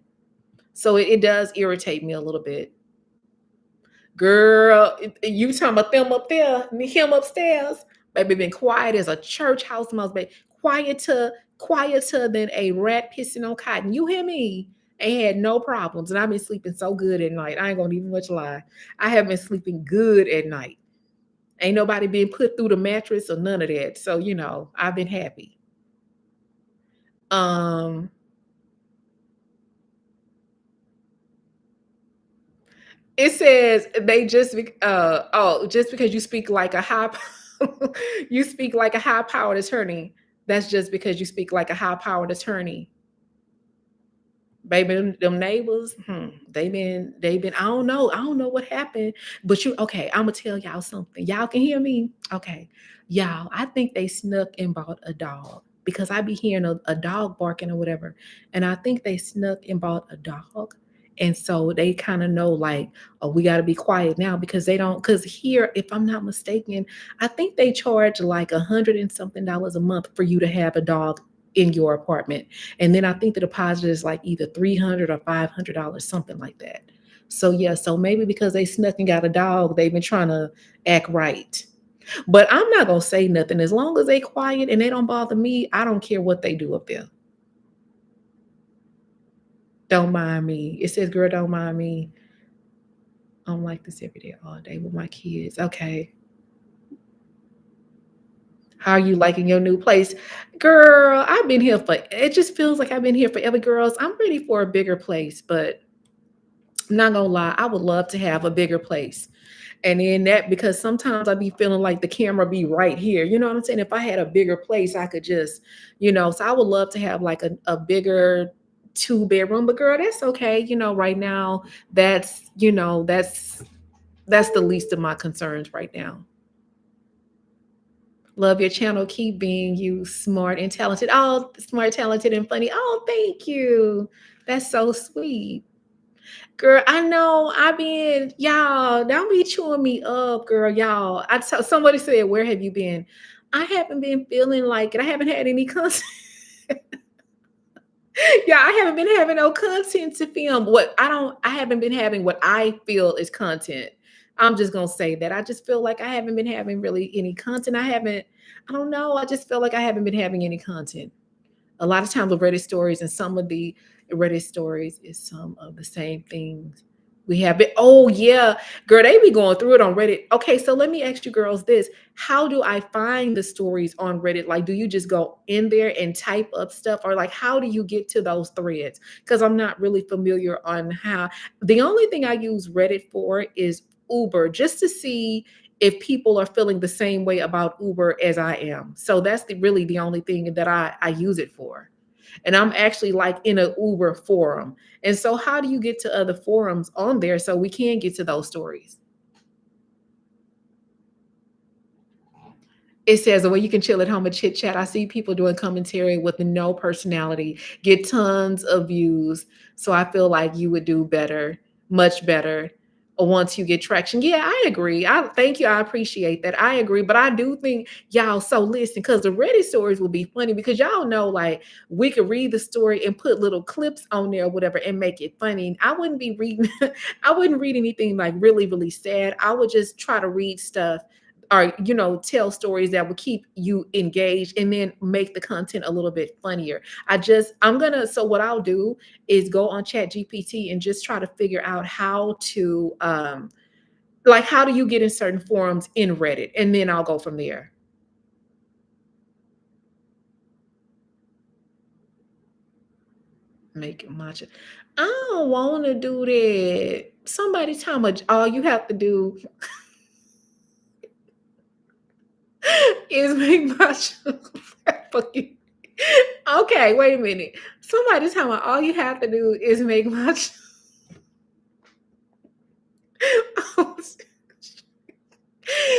A: So it does irritate me a little bit. Girl, you talking about them up there, him upstairs. Baby been quiet as a church house mouse, baby. Quieter than a rat pissing on cotton. You hear me? Ain't had no problems. And I've been sleeping so good at night. I ain't gonna even much lie. I have been sleeping good at night. Ain't nobody been put through the mattress or none of that. So, I've been happy. Um, It says they just because you speak like a high you speak like a high powered attorney. That's just because you speak like a high powered attorney. Baby, them neighbors, they been, I don't know what happened. But okay, I'm gonna tell y'all something. Y'all can hear me? Okay. Y'all, I think they snuck and bought a dog because I be hearing a dog barking or whatever. And I think they snuck and bought a dog. And so they kind of know, like, oh, we got to be quiet now because they don't. Because here, if I'm not mistaken, I think they charge like $100 and something a month for you to have a dog in your apartment. And then I think the deposit is like either $300 or $500, something like that. So yeah, so maybe because they snuck and got a dog, they've been trying to act right. But I'm not gonna say nothing. As long as they quiet and they don't bother me, I don't care what they do up there. Don't mind me. It says, "Girl, don't mind me. I'm like this every day, all day with my kids." Okay. How are you liking your new place? Girl, it just feels like I've been here forever, girls. I'm ready for a bigger place, but I'm not gonna lie, I would love to have a bigger place. And in that, because sometimes I be feeling like the camera be right here. You know what I'm saying? If I had a bigger place, I could just, so I would love to have like a bigger two-bedroom, but girl, that's okay. Right now, that's the least of my concerns right now. Love your channel. Keep being you, smart and talented. Oh, smart, talented, and funny. Oh, thank you. That's so sweet. Girl, I know y'all, don't be chewing me up, girl, y'all. Somebody said, "Where have you been?" I haven't been feeling like it. I haven't had any content. Yeah, I haven't been having no content to film. I haven't been having what I feel is content. I'm just gonna say that. I just feel like I haven't been having really any content. I don't know. I just feel like I haven't been having any content. A lot of times with Reddit stories, and some of the Reddit stories is some of the same things We have it. Oh yeah, girl, they be going through it on Reddit. Okay, so let me ask you girls this: how do I find the stories on Reddit? Like, do you just go in there and type up stuff, or like, how do you get to those threads? Because I'm not really familiar on how. The only thing I use Reddit for is Uber, just to see if people are feeling the same way about Uber as I am. So that's really the only thing that I use it for. And I'm actually like in a Uber forum. And so, how do you get to other forums on there so we can get to those stories? It says, well, you can chill at home and chit chat. I see people doing commentary with no personality, get tons of views. So I feel like you would do better, much better once you get traction. Yeah, I agree. I thank you. I appreciate that. I agree. But I do think y'all, so listen, because the Reddit stories will be funny because y'all know, like, we could read the story and put little clips on there or whatever and make it funny. I wouldn't be reading, I wouldn't read anything like really, really sad. I would just try to read stuff or tell stories that will keep you engaged and then make the content a little bit funnier. I'm gonna so what I'll do is go on Chat GPT and just try to figure out how to like, how do you get in certain forums in Reddit, and then I'll go from there. Make it matcha. I don't want to do that. Somebody tell me all you have to do is make matcha. Fucking okay, wait a minute. Somebody tell me all you have to do is make matcha.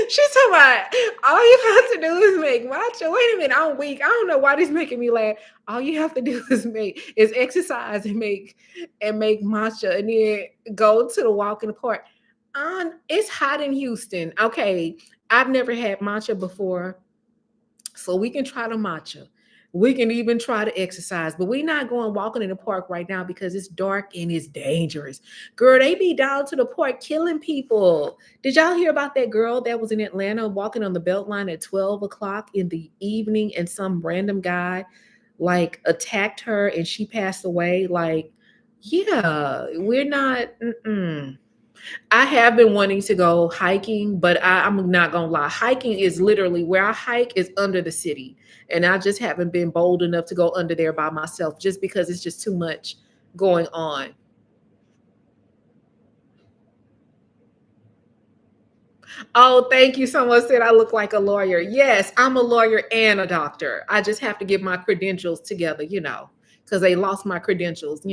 A: She's talking about all you have to do is make matcha. Wait a minute, I'm weak. I don't know why this making me laugh. All you have to do is exercise and make matcha, and then go to the walk in the park. It's hot in Houston. Okay, I've never had matcha before, so we can try the matcha. We can even try to exercise, but we're not going walking in the park right now because it's dark and it's dangerous. Girl, they be down to the park killing people. Did y'all hear about that girl that was in Atlanta walking on the Beltline at 12 o'clock in the evening and some random guy like attacked her and she passed away? Like, yeah, we're not. Mm-mm. I have been wanting to go hiking, but I'm not gonna lie. Hiking is literally where I hike is under the city, and I just haven't been bold enough to go under there by myself, just because it's just too much going on. Oh, thank you. Someone said I look like a lawyer. Yes, I'm a lawyer and a doctor. I just have to get my credentials together, because they lost my credentials.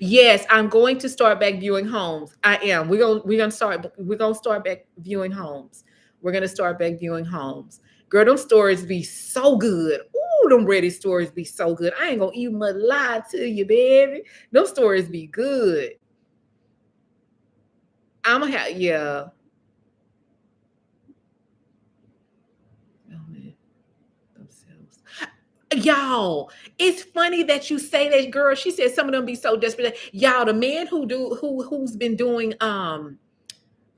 A: Yes, I'm going to start back viewing homes. I am. We're gonna start back viewing homes. We're gonna start back viewing homes. Girl, them stories be so good. Ooh, them Reddit stories be so good. I ain't gonna even lie to you, baby. Them stories be good. I'm gonna have yeah. Oh, man, themselves. Y'all, it's funny that you say that, girl. She said some of them be so desperate. Y'all, the man who's been doing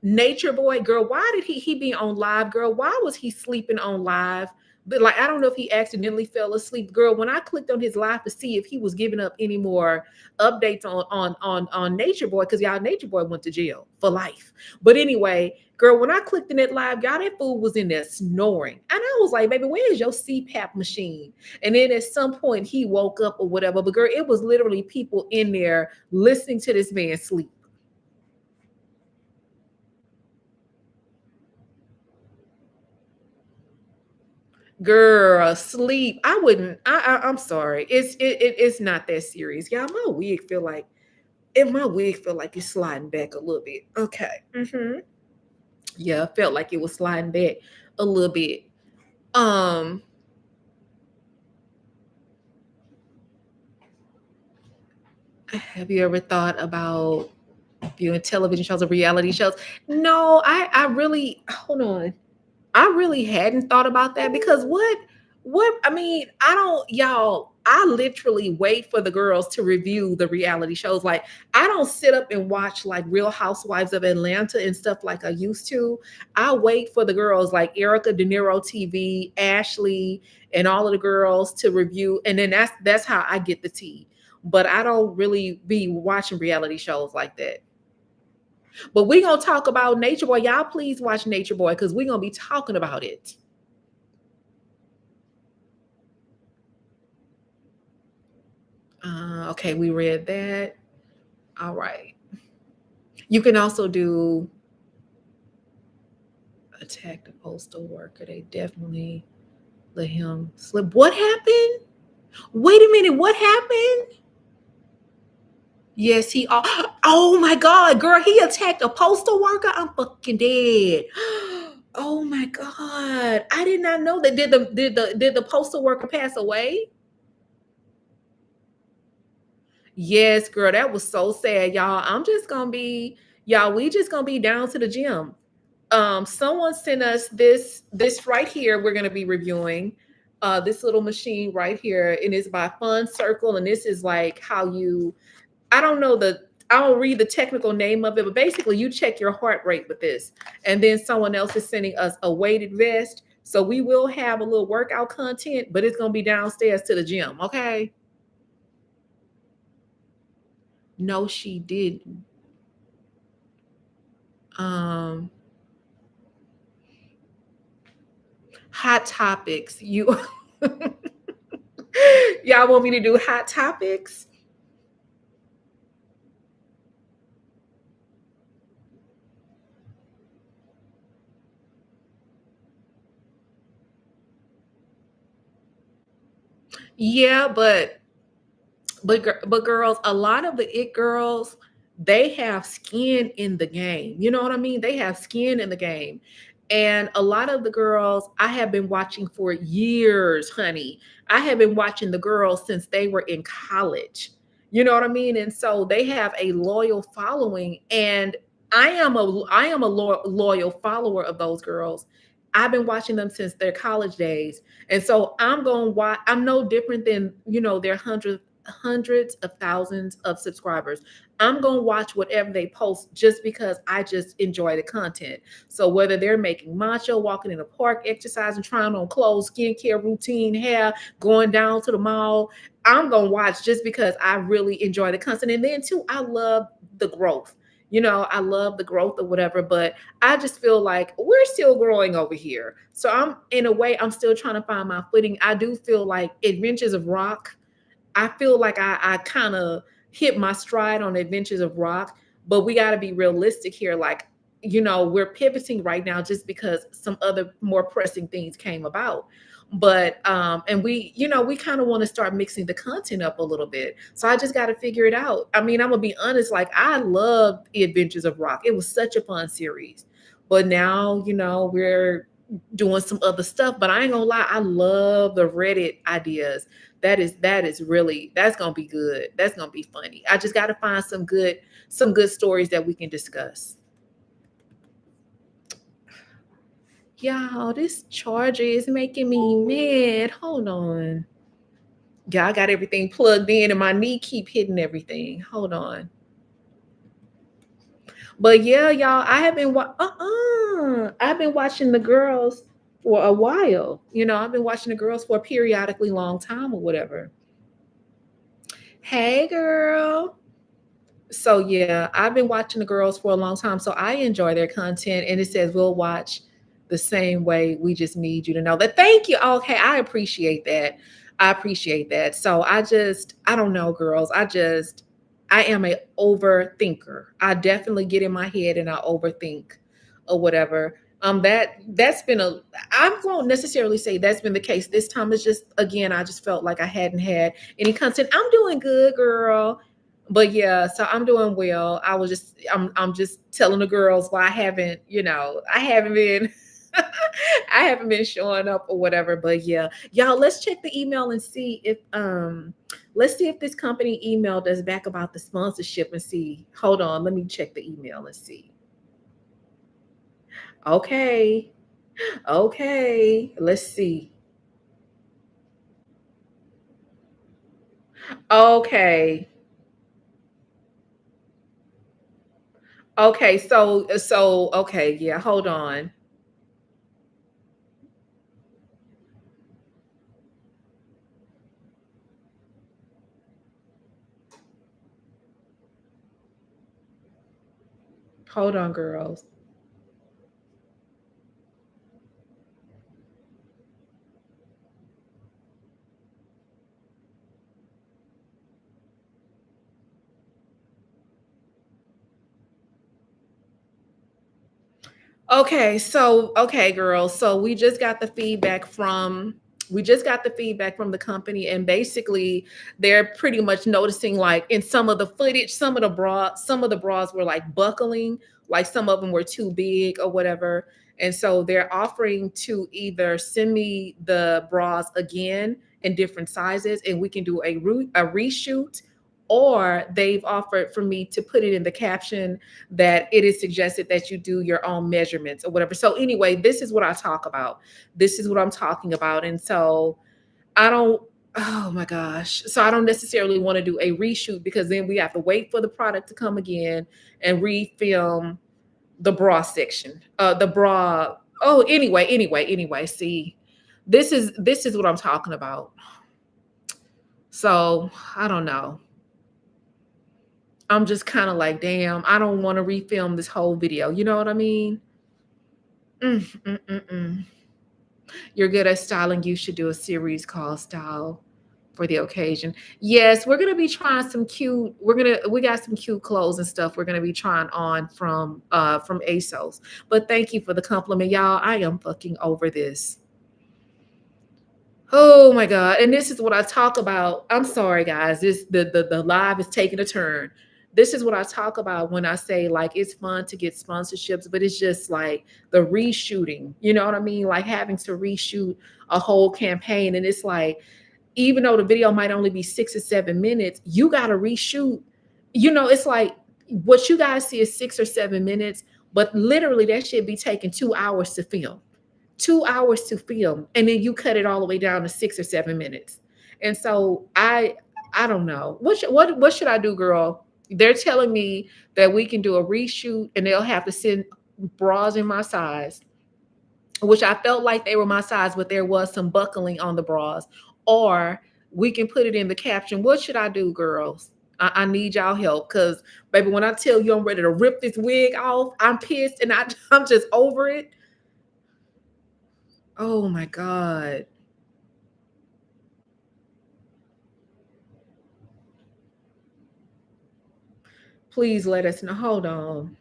A: Nature Boy, girl, why did he be on live, girl? Why was he sleeping on live? But like, I don't know if he accidentally fell asleep, girl. When I clicked on his live to see if he was giving up any more updates on Nature Boy, because y'all, Nature Boy went to jail for life. But anyway, girl, when I clicked in that live, y'all, that fool was in there snoring, and I was like, baby, where is your CPAP machine? And then at some point he woke up or whatever. But girl, it was literally people in there listening to this man sleep. Girl, sleep. I wouldn't. I'm sorry. It's not that serious, y'all. My wig feel like it's sliding back a little bit. Okay. Yeah, I felt like it was sliding back a little bit. Um, have you ever thought about viewing television shows or reality shows? No, I really hold on. I really hadn't thought about that because what I mean, I don't y'all, I literally wait for the girls to review the reality shows. Like, I don't sit up and watch like Real Housewives of Atlanta and stuff like I used to. I wait for the girls like Erica De Niro TV, Ashley, and all of the girls to review, and then that's how I get the tea. but I don't really be watching reality shows like that. But we gonna talk about Nature Boy. Y'all please watch Nature Boy because we're gonna be talking about it. Okay, we read that. All right. You can also do attack the postal worker. They definitely let him slip. What happened? Wait a minute. What happened? Yes, he. Oh my God, girl, he attacked a postal worker. I'm fucking dead. Oh my God, I did not know that. Did the postal worker pass away? Yes, girl, that was so sad, y'all. I'm just gonna be, y'all. We just gonna be down to the gym. Someone sent us this right here. We're gonna be reviewing this little machine right here, and it's by Fun Circle, and this is like how you I don't know I don't read the technical name of it, but basically you check your heart rate with this. And then someone else is sending us a weighted vest. So we will have a little workout content, but it's gonna be downstairs to the gym. Okay. No, she didn't. Um hot topics. You y'all want me to do hot topics? Yeah, but girls, a lot of the it girls, they have skin in the game. You know what I mean? They have skin in the game. And a lot of the girls I have been watching for years, honey. I have been watching the girls since they were in college. You know what I mean? And so they have a loyal following, and I am a loyal follower of those girls. I've been watching them since their college days. And so I'm going to watch. I'm no different than, their hundreds of thousands of subscribers. I'm going to watch whatever they post just because I just enjoy the content. So whether they're making macho, walking in the park, exercising, trying on clothes, skincare routine, hair, going down to the mall, I'm going to watch just because I really enjoy the content. And then too, I love the growth. I love the growth or whatever, but I just feel like we're still growing over here. So I'm in a way, I'm still trying to find my footing. I do feel like Adventures of Rock, I feel like I kind of hit my stride on Adventures of Rock, but we got to be realistic here. Like, we're pivoting right now just because some other more pressing things came about. But and we kind of want to start mixing the content up a little bit. So I just got to figure it out. I mean, I'm gonna be honest, like I loved The Adventures of Rock. It was such a fun series. But now, we're doing some other stuff. But I ain't gonna lie, I love the Reddit ideas. That is really, that's gonna be good. That's gonna be funny. I just gotta find some good stories that we can discuss. Y'all, this charger is making me mad. Hold on. Yeah, I got everything plugged in and my knee keep hitting everything. Hold on. But yeah, y'all, I've been watching the girls for a while. I've been watching the girls for a periodically long time or whatever. Hey girl. So yeah, I've been watching the girls for a long time, so I enjoy their content. And it says we'll watch the same way. We just need you to know that. Thank you. Okay, I appreciate that. I appreciate that. So I don't know, girls. I am a overthinker. I definitely get in my head and I overthink or whatever. That's been a. I won't necessarily say that's been the case this time. It's just, again, I just felt like I hadn't had any content. I'm doing good, girl, but yeah, so I'm doing well. I'm just telling the girls why I haven't been I haven't been showing up or whatever. But yeah, y'all, let's check the email and see if let's see if this company emailed us back about the sponsorship and see. Hold on, let me check the email and see. Okay. Okay, let's see. Okay. Okay, so okay, yeah, hold on. Hold on, girls. Okay, girls. So we just got the feedback from the company, and basically they're pretty much noticing, like, in some of the footage, some of the bras were like buckling, like some of them were too big or whatever. And so they're offering to either send me the bras again in different sizes and we can do a reshoot, or they've offered for me to put it in the caption that it is suggested that you do your own measurements or whatever. So anyway, this is what I talk about. This is what I'm talking about. And so I don't, oh my gosh. So I don't necessarily want to do a reshoot because then we have to wait for the product to come again and refilm the bra section. The bra. Oh, anyway, see, this is what I'm talking about. So I don't know. I'm just kind of like, damn, I don't want to refilm this whole video. You know what I mean? Mm, mm, mm, mm. You're good at styling. You should do a series called Style for the Occasion. Yes, we're gonna be trying some cute. We got some cute clothes and stuff. We're gonna be trying on from ASOS. But thank you for the compliment, y'all. I am fucking over this. Oh my God. And this is what I talk about. I'm sorry, guys. The live is taking a turn. This is what I talk about when I say, like, it's fun to get sponsorships, but it's just like the reshooting. You know what I mean? Like having to reshoot a whole campaign. And it's like, even though the video might only be 6 or 7 minutes, you gotta reshoot. It's like what you guys see is 6 or 7 minutes, but literally that should be taking 2 hours to film. 2 hours to film, and then you cut it all the way down to 6 or 7 minutes. And so I don't know what should I do, girl. They're telling me that we can do a reshoot and they'll have to send bras in my size, which I felt like they were my size, but there was some buckling on the bras. Or we can put it in the caption. What should I do, girls? I need y'all help, because baby, when I tell you I'm ready to rip this wig off, I'm pissed and I'm just over it. Oh my God. Please let us know. Hold on.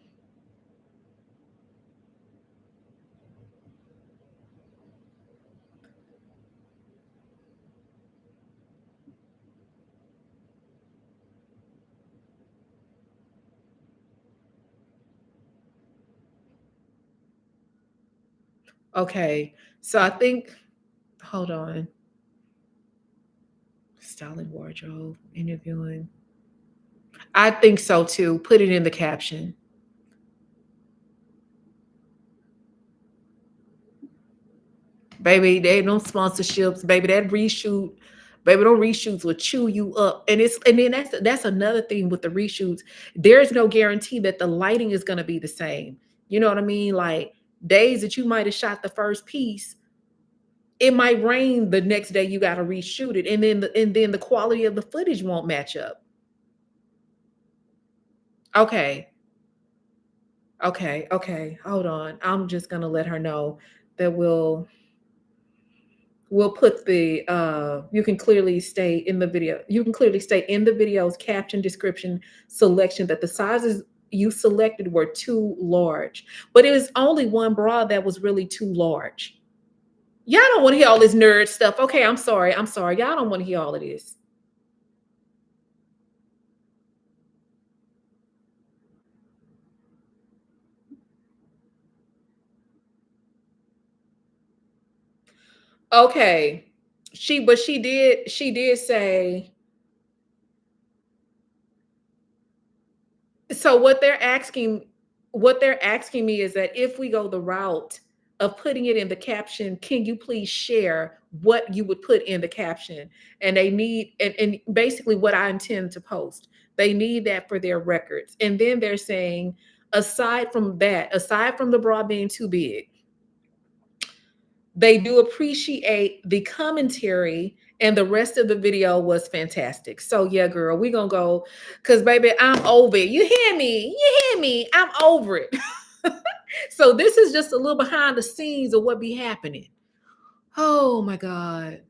A: Okay. So I think, hold on. Styling wardrobe, interviewing. I think so too. Put it in the caption. Baby, they no sponsorships. Baby, that reshoot, baby, those reshoots will chew you up. And then that's another thing with the reshoots. There's no guarantee that the lighting is gonna be the same. You know what I mean? Like days that you might have shot the first piece, it might rain the next day, you gotta reshoot it. And then the quality of the footage won't match up. Okay. Okay. Hold on. I'm just gonna let her know that we'll put the you can clearly stay in the video. You can clearly stay in the video's caption description selection that the sizes you selected were too large. But it was only one bra that was really too large. Y'all don't want to hear all this nerd stuff. Okay, I'm sorry. I'm sorry. Y'all don't want to hear all of this. Okay. She did say, so what they're asking me is that if we go the route of putting it in the caption, can you please share what you would put in the caption? And they need, and basically what I intend to post. They need that for their records. And then they're saying, aside from the bra being too big, they do appreciate the commentary And the rest of the video was fantastic. So yeah, girl, we gonna go because baby, I'm over it. You hear me? You hear me? I'm over it. So this is just a little behind the scenes of what be happening. Oh my God.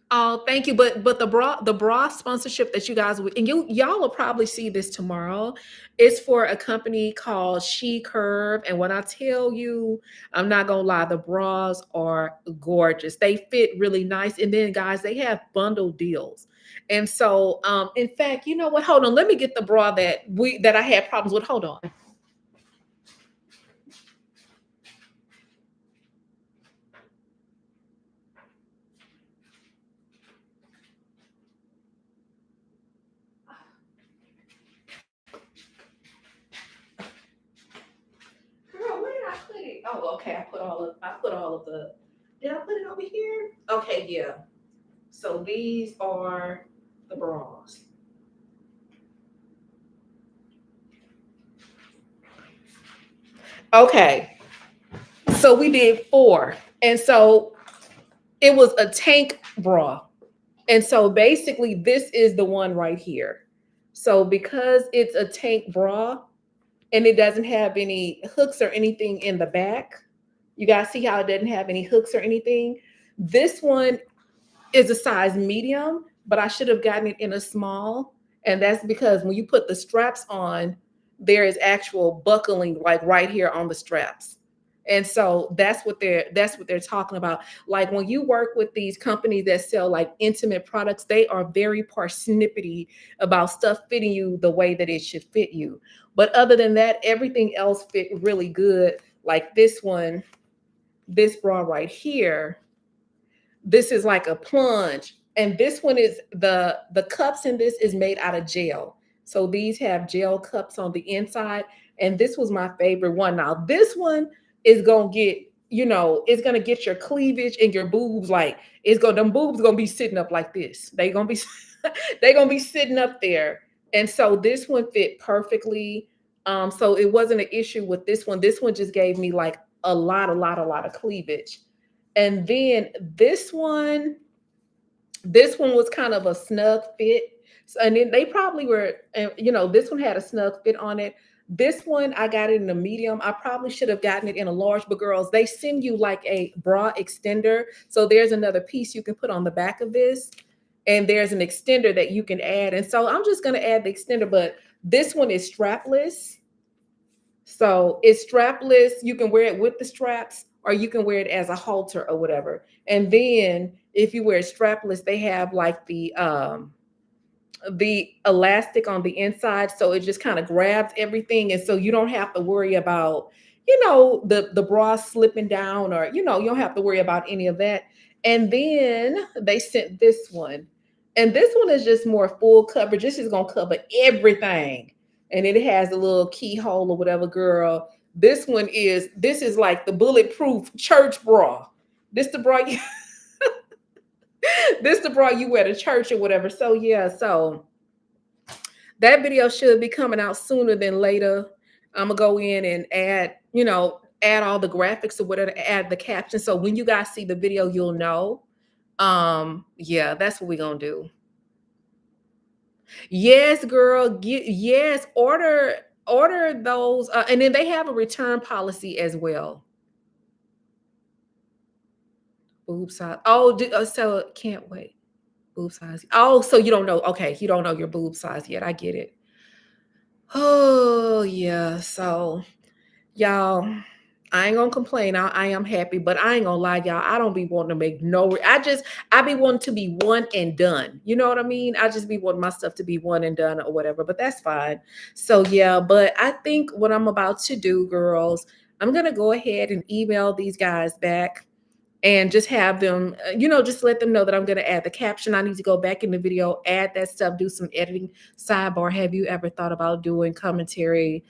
A: Oh, thank you. But the bra sponsorship that you guys would, and y'all will probably see this tomorrow. It's for a company called She Curve. And when I tell you, I'm not gonna lie, the bras are gorgeous. They fit really nice. And then guys, they have bundle deals. And so in fact, you know what? Hold on, let me get the bra that I had problems with. Hold on. Girl, where did I put it? Oh, okay. I put all of the did I put it over here? Okay, yeah. So these are the bras. Okay. So we did four. And so it was a tank bra. And so basically, this is the one right here. So because it's a tank bra and it doesn't have any hooks or anything in the back, you guys see how it doesn't have any hooks or anything? This one is a size medium, but I should have gotten it in a small. And that's because when you put the straps on, there is actual buckling like right here on the straps. And so that's what they're talking about. Like when you work with these companies that sell like intimate products, they are very parsnippity about stuff fitting you the way that it should fit you. But other than that, everything else fit really good. Like this one, this bra right here, this is like a plunge, and this one is the cups in this is made out of gel. So these have gel cups on the inside, and this was my favorite one. Now this one is gonna get, it's gonna get your cleavage and your boobs, like it's gonna them boobs gonna be sitting up like this. They gonna be they gonna be sitting up there. And so this one fit perfectly. So it wasn't an issue with this one. This one just gave me like a lot of cleavage. And then this one was kind of a snug fit. So, and then they probably were, this one had a snug fit on it. This one, I got it in a medium. I probably should have gotten it in a large, but girls, they send you like a bra extender. So there's another piece you can put on the back of this, and there's an extender that you can add. And so I'm just going to add the extender, but this one is strapless. So it's strapless. You can wear it with the straps, or you can wear it as a halter or whatever. And then if you wear strapless, they have like the elastic on the inside, so it just kind of grabs everything, and so you don't have to worry about the bra slipping down, or you don't have to worry about any of that. And then they sent this one, and this one is just more full coverage. This is going to cover everything, and it has a little keyhole or whatever. Girl, this is like the bulletproof church bra. This the bra this the bra you wear to church or whatever. So yeah, so that video should be coming out sooner than later. I'm gonna go in and add all the graphics or whatever, add the caption. So when you guys see the video, you'll know. Yeah, that's what we're gonna do. Yes, girl. Yes, order those, and then they have a return policy as well. Boob size. Oh, so can't wait. Boob size. Oh, so you don't know. Okay, you don't know your boob size yet. I get it. Oh, yeah. So, y'all, I ain't gonna complain. I am happy, but I ain't gonna lie, y'all. I don't be wanting to make no. I be wanting to be one and done. You know what I mean? I just be wanting my stuff to be one and done or whatever. But that's fine. So yeah, but I think what I'm about to do, girls, I'm gonna go ahead and email these guys back and just have them, just let them know that I'm going to add the caption. I need to go back in the video, add that stuff, do some editing. Sidebar, have you ever thought about doing commentary?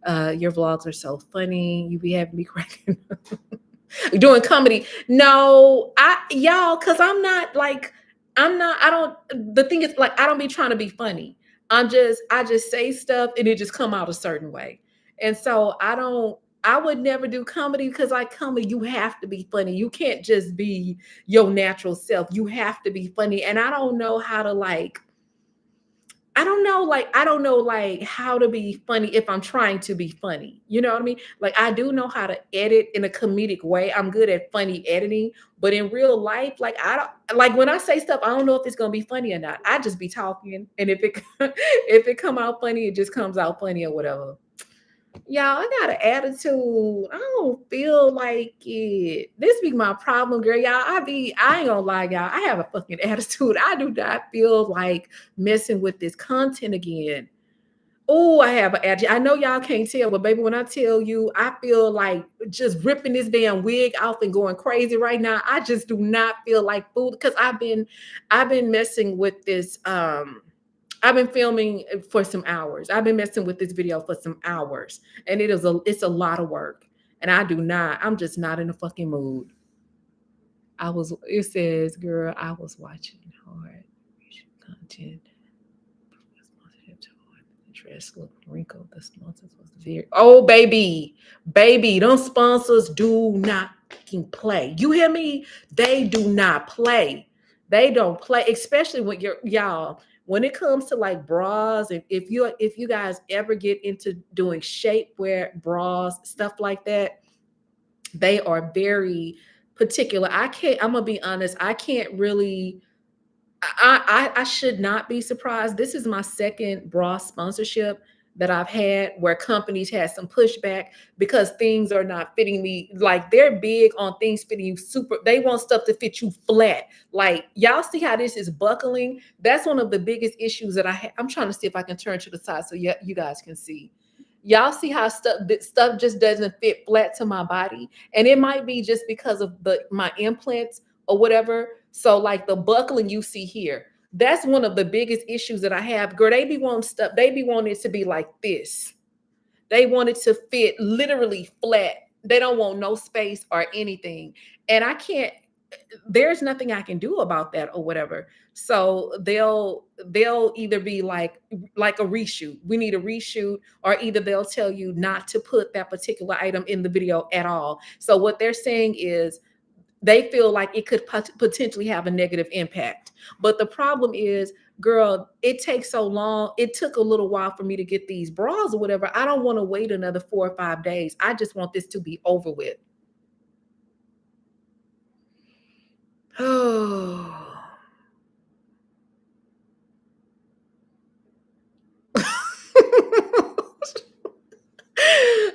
A: Your vlogs are so funny. You be having me cracking doing comedy. No, y'all, because I'm not, I don't, the thing is, like, I don't be trying to be funny. I just say stuff and it just come out a certain way. And so I would never do comedy because like comedy, you have to be funny. You can't just be your natural self. You have to be funny. And I don't know how to like I don't know like how to be funny if I'm trying to be funny. You know what I mean? Like I do know how to edit in a comedic way. I'm good at funny editing, but in real life, like I don't like when I say stuff, I don't know if it's gonna be funny or not. I just be talking, and if it if it come out funny, it just comes out funny or whatever. Y'all, I got an attitude. I don't feel like it. This be my problem, girl. Y'all, I ain't gonna lie, y'all. I have a fucking attitude. I do not feel like messing with this content again. Oh, I have an attitude. I know y'all can't tell, but baby, when I tell you, I feel like just ripping this damn wig off and going crazy right now. I just do not feel like food because I've been messing with this. I've been filming for some hours. I've been messing with this video for some hours, and it's a lot of work. And I'm just not in the fucking mood. It says, girl, I was watching hard content. Dress look wrinkled. The sponsors was very baby, those sponsors do not fucking play. You hear me? They do not play. They don't play, especially when y'all. When it comes to like bras, and if you guys ever get into doing shapewear bras, stuff like that, they are very particular. I'm gonna be honest, I can't really I should not be surprised. This is my second bra sponsorship that I've had where companies had some pushback because things are not fitting me. Like they're big on things fitting you super. They want stuff to fit you flat. Like y'all see how this is buckling. That's one of the biggest issues that I have. I'm trying to see if I can turn to the side so you guys can see. Y'all see how stuff just doesn't fit flat to my body, and it might be just because of my implants or whatever. So like the buckling you see here, that's one of the biggest issues that I have. Girl, they be wanting it to be like this. They want it to fit literally flat. They don't want no space or anything. And I can't, there's nothing I can do about that or whatever. So they'll either be like a reshoot. We need a reshoot, or either they'll tell you not to put that particular item in the video at all. So what they're saying is they feel like it could potentially have a negative impact. But the problem is, girl, it takes so long. It took a little while for me to get these bras or whatever. I don't want to wait another 4 or 5 days. I just want this to be over with. Oh.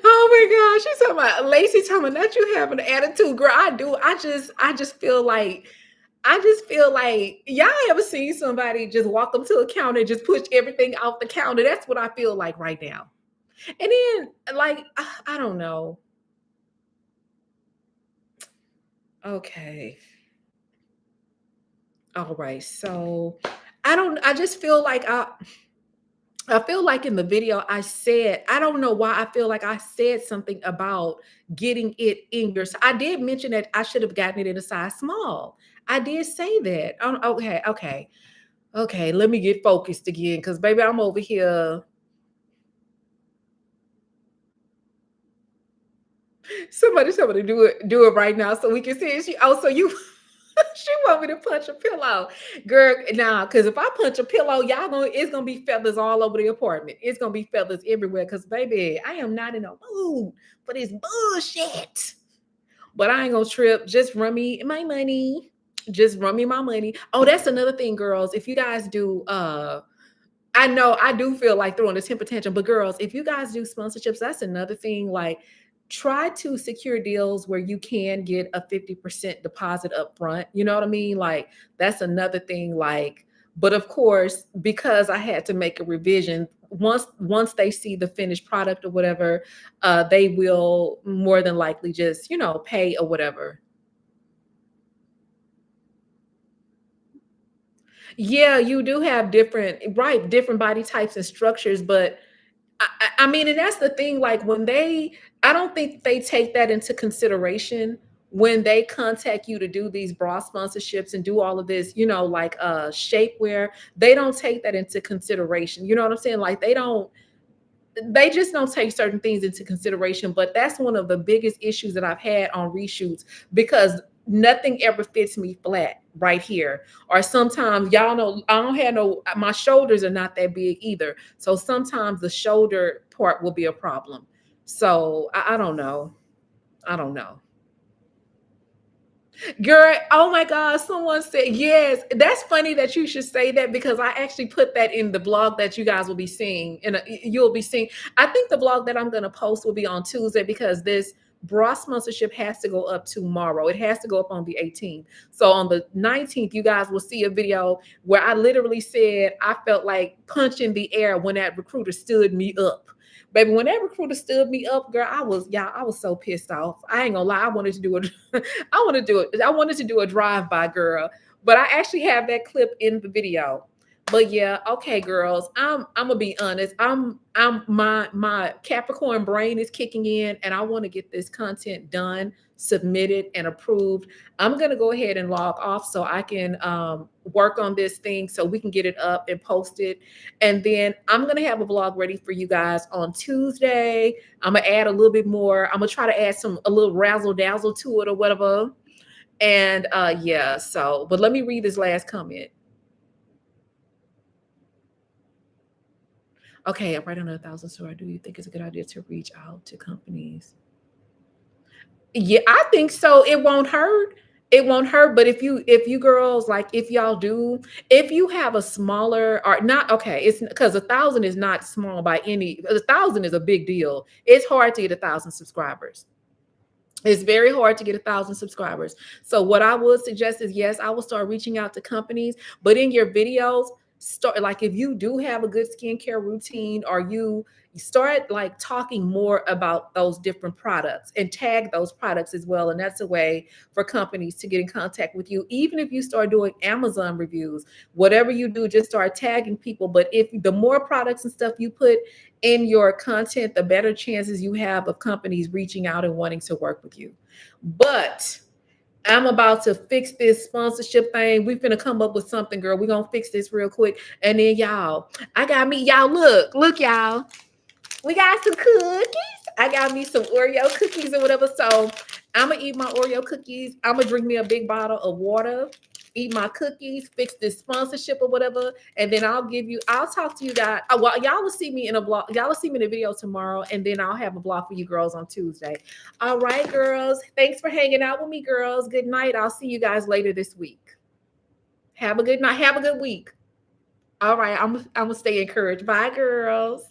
A: Oh my gosh, she's talking about Lacey talking about not you have an attitude, girl. I do. I just feel like y'all ever seen somebody just walk up to a counter and just push everything off the counter? That's what I feel like right now. And then like I don't know. Okay. All right. So I just feel like I feel like in the video I don't know why I feel like I said something about getting it in your. I did mention that I should have gotten it in a size small. I did say that. Okay. Let me get focused again, because baby, I'm over here. Somebody do it right now so we can see it. So you she want me to punch a pillow, girl. Now, because if I punch a pillow, it's gonna be feathers all over the apartment. It's gonna be feathers everywhere. Because baby, I am not in a mood for this bullshit. But I ain't gonna trip. Just run me my money. Just run me my money. Oh, that's another thing, girls. If you guys do, I know I do feel like throwing a temper tantrum, but girls, if you guys do sponsorships, that's another thing. Like, try to secure deals where you can get a 50% deposit up front. You know what I mean? Like, that's another thing. Like, but of course, because I had to make a revision, once they see the finished product or whatever, they will more than likely just, pay or whatever. Yeah, you do have different body types and structures, but I mean, and that's the thing. Like I don't think they take that into consideration when they contact you to do these bra sponsorships and do all of this, like shapewear, they don't take that into consideration. You know what I'm saying? Like they just don't take certain things into consideration. But that's one of the biggest issues that I've had on reshoots, because nothing ever fits me flat right here. Or sometimes, y'all know, I don't have no, my shoulders are not that big either. So sometimes the shoulder part will be a problem. So I don't know. I don't know. Girl, oh my God, someone said, yes. That's funny that you should say that, because I actually put that in the blog that you guys will be seeing. And you'll be seeing, I think the blog that I'm going to post will be on Tuesday, because this bra sponsorship has to go up tomorrow. It has to go up on the 18th. So on the 19th, you guys will see a video where I literally said I felt like punching the air when that recruiter stood me up. Baby, when that recruiter stood me up, girl, I was so pissed off. I ain't gonna lie. I wanted to do it. I want to do it. I wanted to do a drive-by, girl. But I actually have that clip in the video. But yeah, okay, girls. I'm gonna be honest. I'm my Capricorn brain is kicking in, and I want to get this content done, submitted, and approved. I'm gonna go ahead and log off so I can work on this thing so we can get it up and posted. And then I'm gonna have a vlog ready for you guys on Tuesday. I'm gonna add a little bit more. I'm gonna try to add a little razzle dazzle to it or whatever. And yeah, so but let me read this last comment. Okay, I'm right on 1,000. So do you think it's a good idea to reach out to companies? Yeah, I think so. It won't hurt. It won't hurt. But if you girls, like, if y'all do, if you have a smaller, or not, okay, it's because 1,000 is not small by any. 1,000 is a big deal. It's hard to get 1,000 subscribers. It's very hard to get 1,000 subscribers. So what I would suggest is, yes, I will start reaching out to companies, but in your videos, start, like, if you do have a good skincare routine, or you start like talking more about those different products and tag those products as well. And that's a way for companies to get in contact with you. Even if you start doing Amazon reviews, whatever you do, just start tagging people. But if the more products and stuff you put in your content, the better chances you have of companies reaching out and wanting to work with you. But I'm about to fix this sponsorship thing. We're gonna come up with something, girl. We're gonna fix this real quick. And then y'all, I got me, y'all, look, y'all. We got some cookies. I got me some Oreo cookies or whatever. So I'm gonna eat my Oreo cookies. I'm gonna drink me a big bottle of water, eat my cookies, fix this sponsorship or whatever, and then I'll talk to you guys. Well, y'all will see me in a vlog. Y'all will see me in a video tomorrow, and then I'll have a vlog for you girls on Tuesday. All right, girls. Thanks for hanging out with me, girls. Good night. I'll see you guys later this week. Have a good night. Have a good week. All right. I'm gonna stay encouraged. Bye, girls.